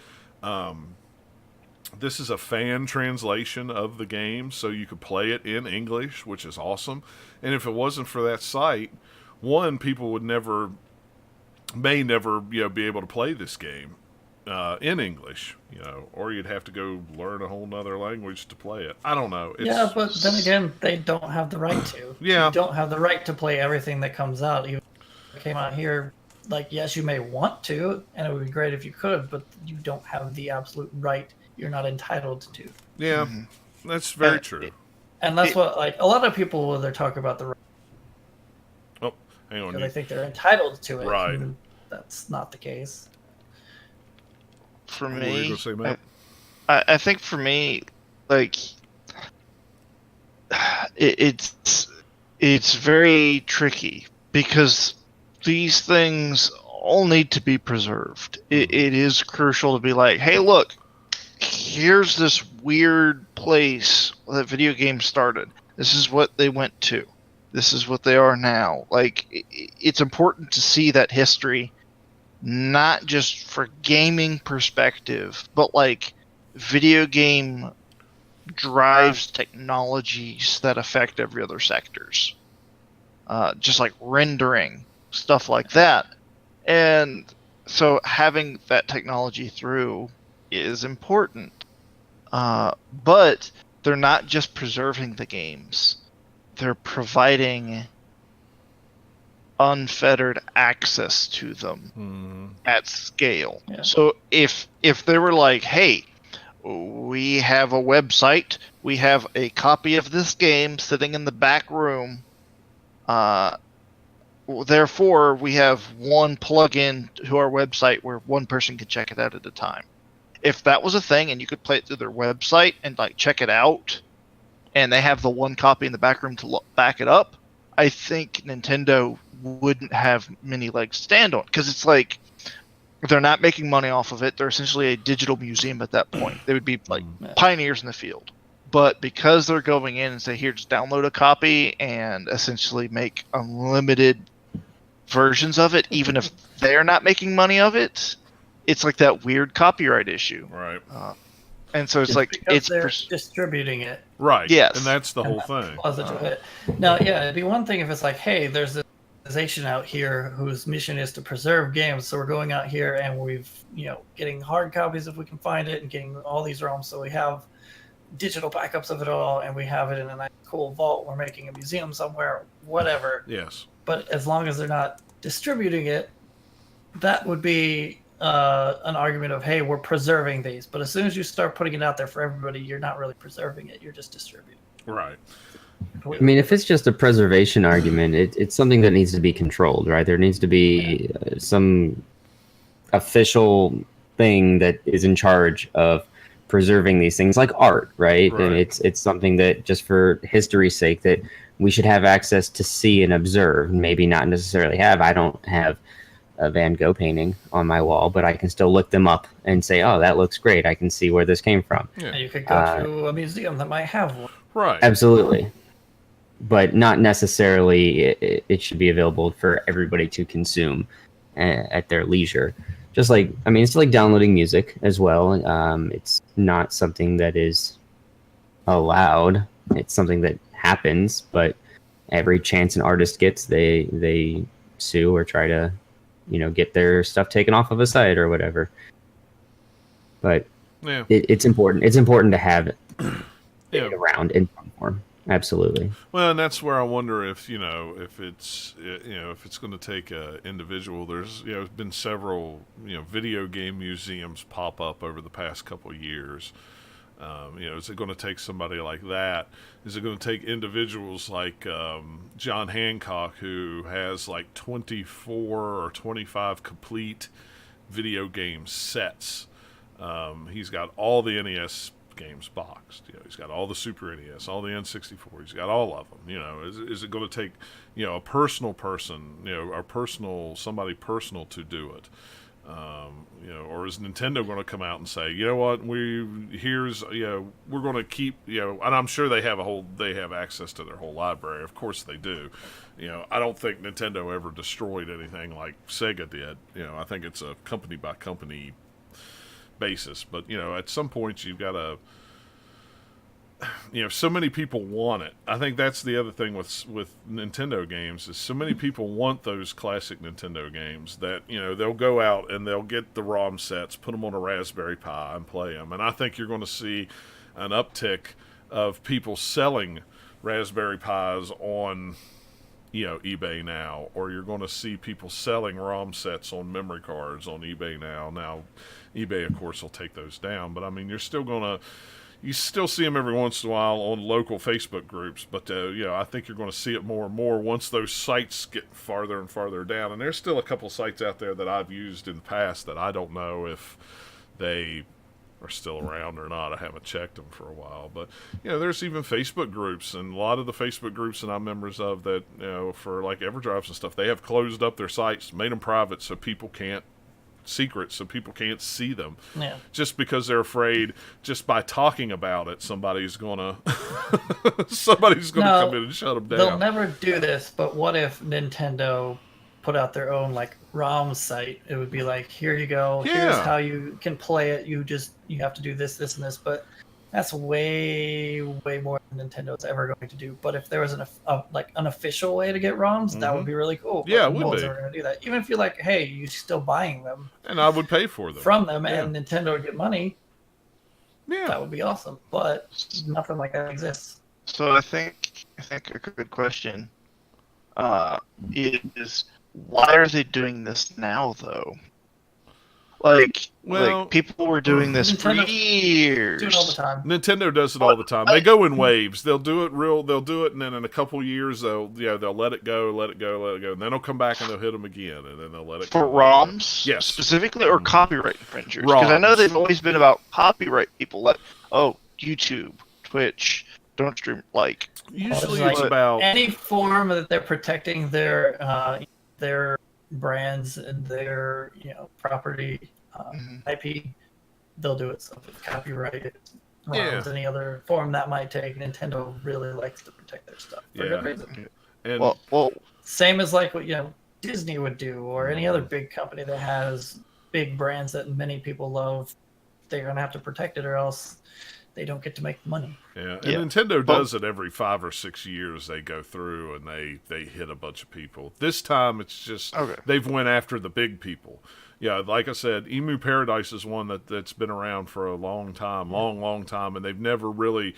This is a fan translation of the game, so you could play it in English, which is awesome. And if it wasn't for that site, people would may never be able to play this game in English, or you'd have to go learn a whole nother language to play it. I don't know. Yeah, but then again, they don't have the right to. Yeah. You don't have the right to play everything that comes out. Even if it came out here, like, yes, you may want to, and it would be great if you could, but you don't have the absolute right. You're not entitled to. Yeah, that's very true. And that's what, like, a lot of people, when they're talking about the right, Oh, hang on. they think they're entitled to it. Right. And that's not the case. For What were you me, gonna say, Matt? I think for me, like, it's very tricky because these things all need to be preserved. It is crucial to be like, hey, look, here's this weird place that video games started. This is what they went to. This is what they are now. Like, it's important to see that history, not just for gaming perspective, but like video game drives technologies that affect every other sectors. Just like rendering, stuff like that. And so having that technology through is important. But they're not just preserving the games. They're providing unfettered access to them at scale. Yeah. So if they were like, hey, we have a website, we have a copy of this game sitting in the back room, therefore we have one plug-in to our website where one person can check it out at a time. If that was a thing and you could play it through their website and like check it out, and they have the one copy in the back room to back it up, I think Nintendo wouldn't have many legs to stand on, because it's like they're not making money off of it. They're essentially a digital museum at that point. They would be like pioneers in the field. But because they're going in and say, here, just download a copy and essentially make unlimited versions of it, even if they're not making money of it, it's like that weird copyright issue. Right. And so it's like because they're distributing it. Right. Yes. And that's the whole thing. Positive hit. Now, yeah, it'd be one thing if it's like, hey, there's this organization out here whose mission is to preserve games, so we're going out here and we've, getting hard copies if we can find it, and getting all these ROMs, so we have digital backups of it all, and we have it in a nice, cool vault. We're making a museum somewhere, whatever. Yes. But as long as they're not distributing it, that would be an argument of, hey, we're preserving these. But as soon as you start putting it out there for everybody, you're not really preserving it. You're just distributing. Right. I mean, if it's just a preservation argument, it's something that needs to be controlled, right? There needs to be some official thing that is in charge of preserving these things, like art, right? And it's something that, just for history's sake, that we should have access to see and observe. Maybe not necessarily have. I don't have a Van Gogh painting on my wall, but I can still look them up and say, oh, that looks great. I can see where this came from. Yeah. You could go to a museum that might have one. Right. Absolutely. But not necessarily it should be available for everybody to consume at their leisure. Just like, I mean, it's like downloading music as well. It's not something that is allowed. It's something that happens, but every chance an artist gets, they sue or try to, get their stuff taken off of a site or whatever. But it's important. It's important to have it around in some form. Absolutely. Well, and that's where I wonder if it's going to take a individual. There's been several video game museums pop up over the past couple of years. Is it going to take somebody like that? Is it going to take individuals like John Hancock, who has like 24 or 25 complete video game sets? He's got all the NES games boxed. He's got all the Super NES, all the N64. He's got all of them. Is it going to take a personal person, somebody personal to do it? Or is Nintendo going to come out and say, you know what, we're going to keep, and I'm sure they have access to their whole library. Of course they do. I don't think Nintendo ever destroyed anything like Sega did. I think it's a company by company basis. But, at some point you've got to, so many people want it. I think that's the other thing with Nintendo games, is so many people want those classic Nintendo games that, they'll go out and they'll get the ROM sets, put them on a Raspberry Pi and play them. And I think you're going to see an uptick of people selling Raspberry Pis on, eBay now, or you're going to see people selling ROM sets on memory cards on eBay now. Now, eBay, of course, will take those down, but I mean, you still see them every once in a while on local Facebook groups, but I think you're going to see it more and more once those sites get farther and farther down. And there's still a couple sites out there that I've used in the past that I don't know if they are still around or not. I haven't checked them for a while, but there's even Facebook groups, and a lot of the Facebook groups that I'm members of that for like EverDrives and stuff, they have closed up their sites, made them private so people can't secret so people can't see them. Yeah. Just because they're afraid, just by talking about it, somebody's gonna come in and shut them They'll down. never do this, but what if Nintendo put out their own like ROM site? It would be like, here you go, here's Yeah. how you can play it. You have to do this, this, and this. But that's way more than Nintendo's ever going to do. But if there was an official way to get ROMs, that would be really cool. Yeah, it But would no one's be. ever going to do that. Even if you're like, hey, you're still buying them And I would pay for them. from them, Yeah. and Nintendo would get money, Yeah. that would be awesome. But nothing like that exists. So I think a good question is, why are they doing this now though? Like people were doing this for Nintendo years. Do it all the time. Nintendo does it all the time. They go in waves. They'll do it, and then in a couple years they'll let it go, and then they'll come back and they'll hit them again, and then they'll let it For go. ROMs, Yes. specifically, or copyright infringers? Because I know ROMs. they've always been about copyright people. Like, oh, YouTube, Twitch, don't stream. Like, Usually Like, it's about any form that they're protecting their brands and their property IP, they'll do it. So if it's copyrighted, Yeah. any other form that might take, Nintendo really likes to protect their stuff for Yeah. good reason. and well, Same as like what Disney would do, or any other big company that has big brands that many people love. They're gonna have to protect it, or else they don't get to make money. yeah, and Yeah. Nintendo does it every 5 or 6 years. They go through and they hit a bunch of people. This time it's just Okay. they've went after the big people. Yeah, like I said, Emu Paradise is one that's been around for a long time, long time, and they've never really.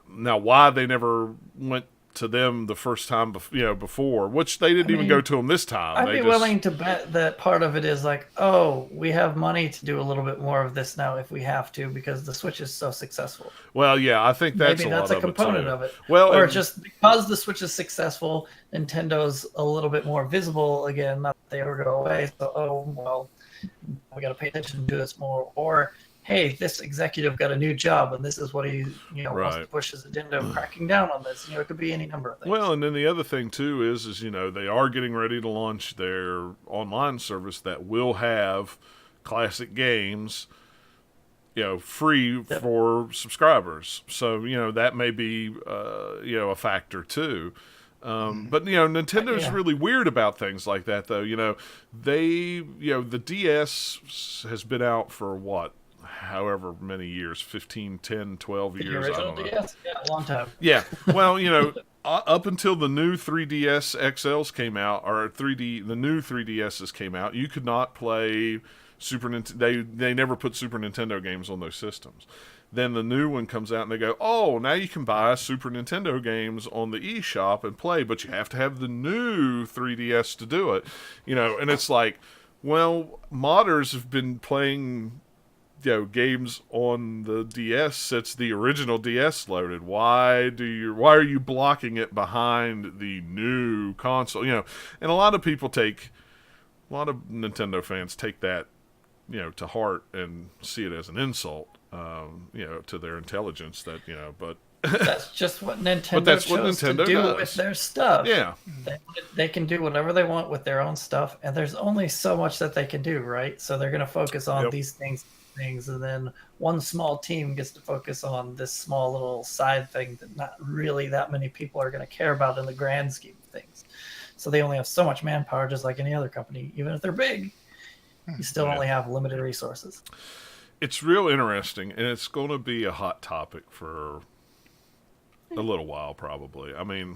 Now, why they never went to them the first time, before, which they didn't even go to them this time. I'd They be just- willing to bet that part of it is like, oh, we have money to do a little bit more of this now if we have to, because the Switch is so successful. Well, yeah, I think that's Maybe a that's lot a component of of it. Well, Or and- just because the Switch is successful, Nintendo's a little bit more visible again. Not that they ever go away. So, oh, well, we got to pay attention to this more. Or, hey, this executive got a new job, and this is what he wants to Right. push his agenda, cracking down on this. It could be any number of things. Well, and then the other thing too is they are getting ready to launch their online service that will have classic games, free Yep. for subscribers. So that may be a factor too. But Nintendo's Yeah. really weird about things like that, though. The DS has been out for what, however many years, 15, 10, 12 the years. I original don't know. DS, yeah, a long time. Yeah. Well, up until the new 3DS XLs came out, or the new 3DSs came out, you could not play Super Nintendo. They never put Super Nintendo games on those systems. Then the new one comes out and they go, oh, now you can buy Super Nintendo games on the eShop and play, but you have to have the new 3DS to do it. And it's like, well, modders have been playing games on the DS since the original DS loaded. Why are you blocking it behind the new console? And a lot of Nintendo fans take that to heart and see it as an insult to their intelligence, but That's just what Nintendo that's what chose Nintendo to do does. with their stuff. yeah. They can do whatever they want with their own stuff, and there's only so much that they can do, right? So they're going to focus on Yep. these things, and then one small team gets to focus on this small little side thing that not really that many people are going to care about in the grand scheme of things. So they only have so much manpower, just like any other company. Even if they're big, you still Yeah. only have limited resources. It's real interesting, and it's going to be a hot topic for a little while, probably. I mean,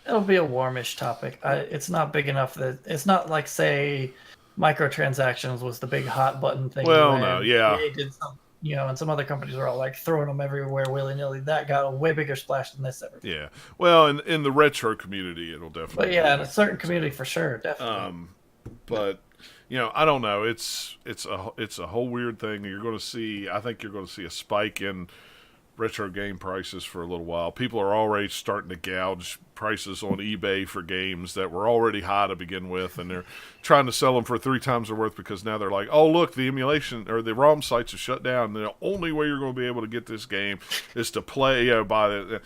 It'll be a warmish topic. It's not big enough that it's not like, say, microtransactions was the big hot button thing. Well, where no, yeah. EA did some, and some other companies were all like throwing them everywhere willy nilly. That got a way bigger splash than this ever. yeah. Well, in the retro community, it'll definitely. But yeah, in a certain community for sure, definitely. But I don't know. It's a whole weird thing. I think you're going to see a spike in retro game prices for a little while. People are already starting to gouge prices on eBay for games that were already high to begin with, and they're trying to sell them for 3 times their worth because now they're like, oh look, the emulation or the ROM sites are shut down. The only way you're going to be able to get this game is to play by the.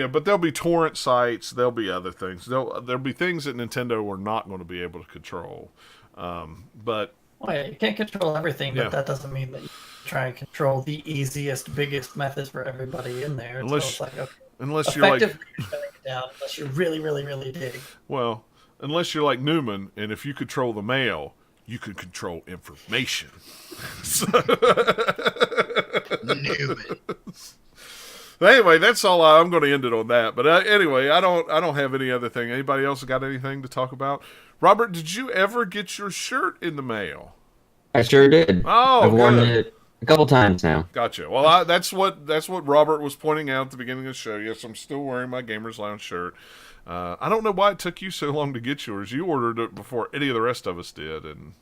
But there'll be torrent sites. There'll be other things. There'll be things that Nintendo are not going to be able to control. But Well, yeah, you can't control everything, but Yeah. that doesn't mean that you try and control the easiest, biggest methods for everybody in there. Unless- so it's like, okay, Unless you're like, effectively you're shutting it down unless you're really, really, really dig. well, unless you're like Newman, and if you control the mail, you can control information. Newman. Anyway, that's all. I'm going to end it on that. But anyway, I don't have any other thing. Anybody else got anything to talk about? Robert, did you ever get your shirt in the mail? I sure did. Oh, I've worn good. it a couple times now. Gotcha. Well, that's what Robert was pointing out at the beginning of the show. Yes, I'm still wearing my Gamers Lounge shirt. I don't know why it took you so long to get yours. You ordered it before any of the rest of us did, and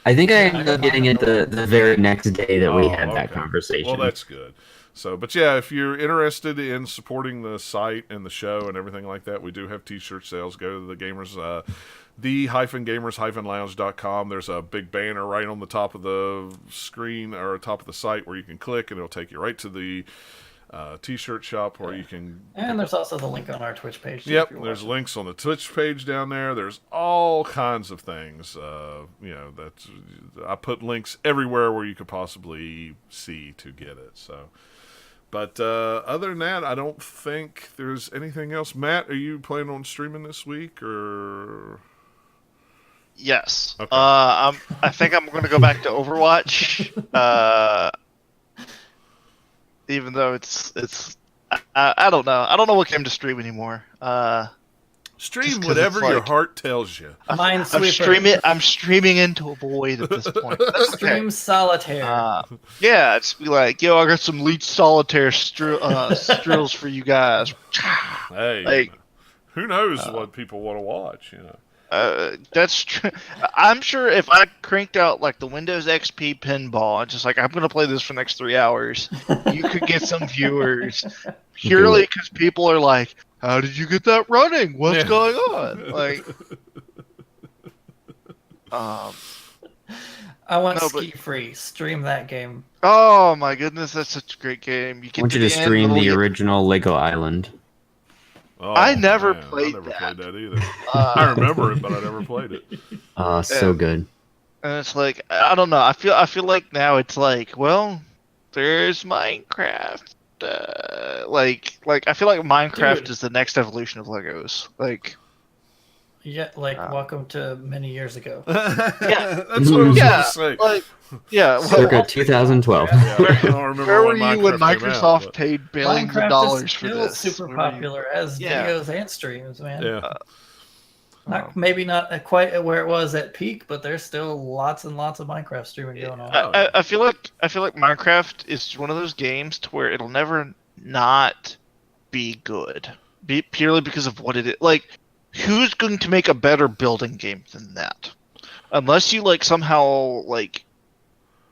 I think I ended up getting it the very next day that we had that okay. conversation. Well, that's good. So, but yeah, if you're interested in supporting the site and the show and everything like that, we do have t-shirt sales. Go to the Gamers, the-gamers-lounge.com. There's a big banner right on the top of the screen or top of the site where you can click, and it'll take you right to the t-shirt shop where you can. And there's also the link on our Twitch page. too, Yep, if you're there's watching. links on the Twitch page down there. There's all kinds of things. That's I put links everywhere where you could possibly see to get it. So, but other than that, I don't think there's anything else. Matt, are you planning on streaming this week or? Yes. Okay. I think I'm going to go back to Overwatch. Even though it's I don't know. I don't know what game to stream anymore. Stream Just 'cause whatever it's your like- heart tells you. Minesweeper. I'm streaming into a void at this point. That's okay. Stream Solitaire. Yeah, just be like, yo, I got some Leech Solitaire strills for you guys. Hey, Like- who knows what people want to watch? You know. That's true. I'm sure if I cranked out like the Windows XP pinball and just like I'm gonna play this for the next 3 hours, you could get some viewers purely because people are like, "How did you get that running? What's Yeah. going on?" Like, I want no, but- Ski Free. Stream that game. oh my goodness, that's such a great game. You I get want you to the end, stream it'll the get- original Lego Island. Oh, I never man, played I never that. played that either. I Uh, remember it, but I never played it. So good. and it's like I don't know. I feel like now it's like, well, there's Minecraft. Like I feel like Minecraft Dude. is the next evolution of Legos. Like. Yeah, like welcome to many years ago. Yeah, that's what I was Yeah, going to say. like, yeah. Well, Circa 2012. Yeah, I don't remember where were when you when Minecraft came out, Microsoft but- paid billions of Minecraft dollars is for still this? super Where were you? popular as Yeah. videos and streams, man. Yeah. Maybe not at quite at where it was at peak, but there's still lots and lots of Minecraft streaming going on. I feel like Minecraft is one of those games to where it'll never not be good, purely because of what it is. Like, who's going to make a better building game than that? Unless you like somehow like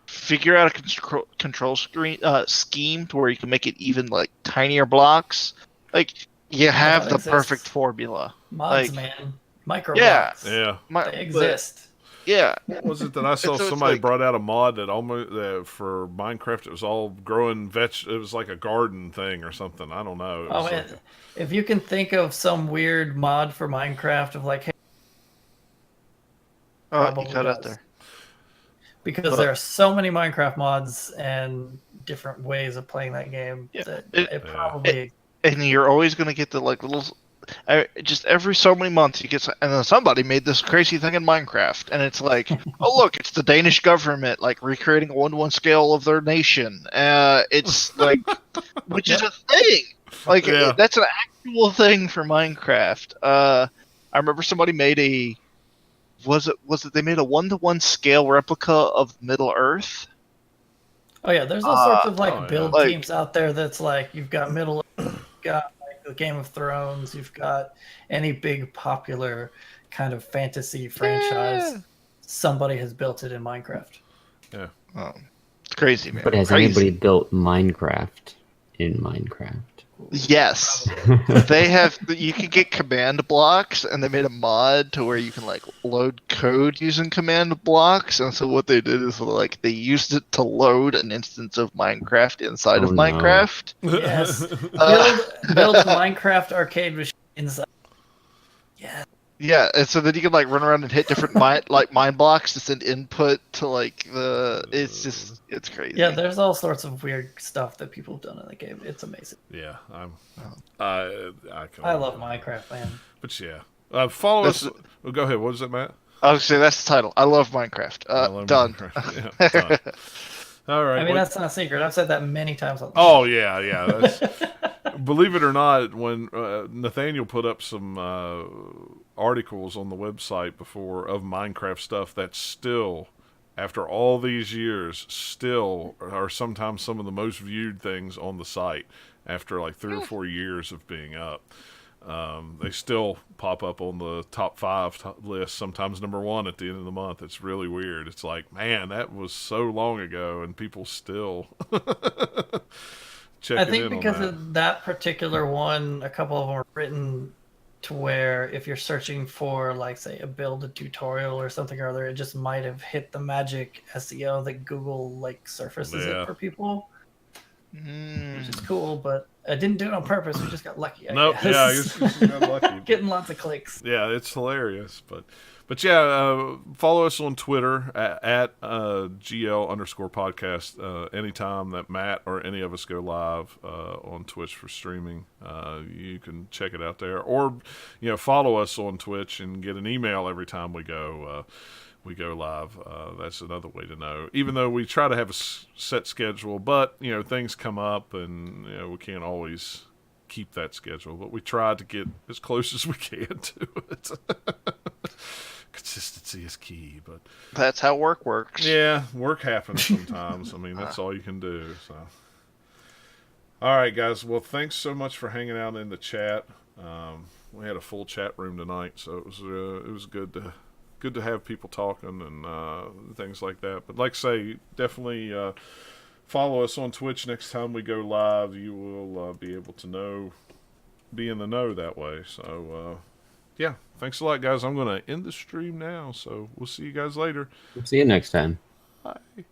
figure out a control scheme to where you can make it even like tinier blocks. Like you have that the exists. perfect formula. Mods, like- man. Micro Yeah. mods. Yeah. They But- exist. Yeah. What was it that I saw So it's somebody like- brought out a mod that almost for Minecraft? It was all growing It was like a garden thing or something. I don't know. It Oh was man, like- if you can think of some weird mod for Minecraft of like, hey, Oh, you Probably cut out does. there. because But- there are so many Minecraft mods and different ways of playing that game Yeah. that It- it probably And you're always going to get the like little. Just every so many months you get, and then somebody made this crazy thing in Minecraft, and it's like, oh look, it's the Danish government like recreating a 1-to-1 scale of their nation. It's like, which is a thing. Like Yeah. that's an actual thing for Minecraft. I remember somebody made a. Was it they made a 1-to-1 scale replica of Middle Earth? Oh yeah, there's all sorts of like oh, yeah. build Like- teams out there that's like you've got you've got like the Game of Thrones, you've got any big popular kind of fantasy franchise. Yeah. Somebody has built it in Minecraft. It's crazy, man. But has Crazy. anybody built Minecraft in Minecraft? Yes, they have. You can get command blocks, and they made a mod to where you can like load code using command blocks. And so what they did is like they used it to load an instance of Minecraft inside Oh, of no. Minecraft. Yes. Uh, build Minecraft arcade machine inside. Yeah. Yeah, and so then you can like run around and hit different mine blocks to send input to like the. It's crazy. Yeah, there's all sorts of weird stuff that people have done in the game. It's amazing. Yeah, I love Minecraft, man. But yeah, follow That's- us. Oh, go ahead. What is that, Matt? I was say that's the title. I love Minecraft. I love Done. Minecraft. Yeah, done. All right. I mean, well- that's not a secret. I've said that many times on the Oh yeah. That's, believe it or not, when Nathaniel put up some articles on the website before of Minecraft stuff, that still, after all these years, still are sometimes some of the most viewed things on the site after like 3 or 4 years of being up. They still pop up on the top 5 list, sometimes number 1 at the end of the month. It's really weird. It's like, man, that was so long ago, and people still checking I think in because on that. of that particular one, a couple of them are written to where if you're searching for, like, say, a build a tutorial or something or other, it just might have hit the magic SEO that Google like surfaces Yeah. it for people, Mm. which is cool. But I didn't do it on purpose. We just got lucky. I Nope, guess. yeah, I guess you just got lucky. Getting lots of clicks. Yeah, it's hilarious. But yeah, follow us on Twitter at GL_podcast. Anytime that Matt or any of us go live on Twitch for streaming, you can check it out there. Or, follow us on Twitch and get an email every time we go live. That's another way to know. Even though we try to have a set schedule, but things come up, and we can't always keep that schedule. But we try to get as close as we can to it. Consistency is key, but That's how work works. yeah, work happens sometimes. I mean, that's all you can do. So, all right, guys. Well, thanks so much for hanging out in the chat. We had a full chat room tonight, so it was good to have people talking and things like that. But like I say, definitely follow us on Twitch next time we go live. You will be able to be in the know that way. So yeah, thanks a lot, guys. I'm going to end the stream now, so we'll see you guys later. See you next time. Bye.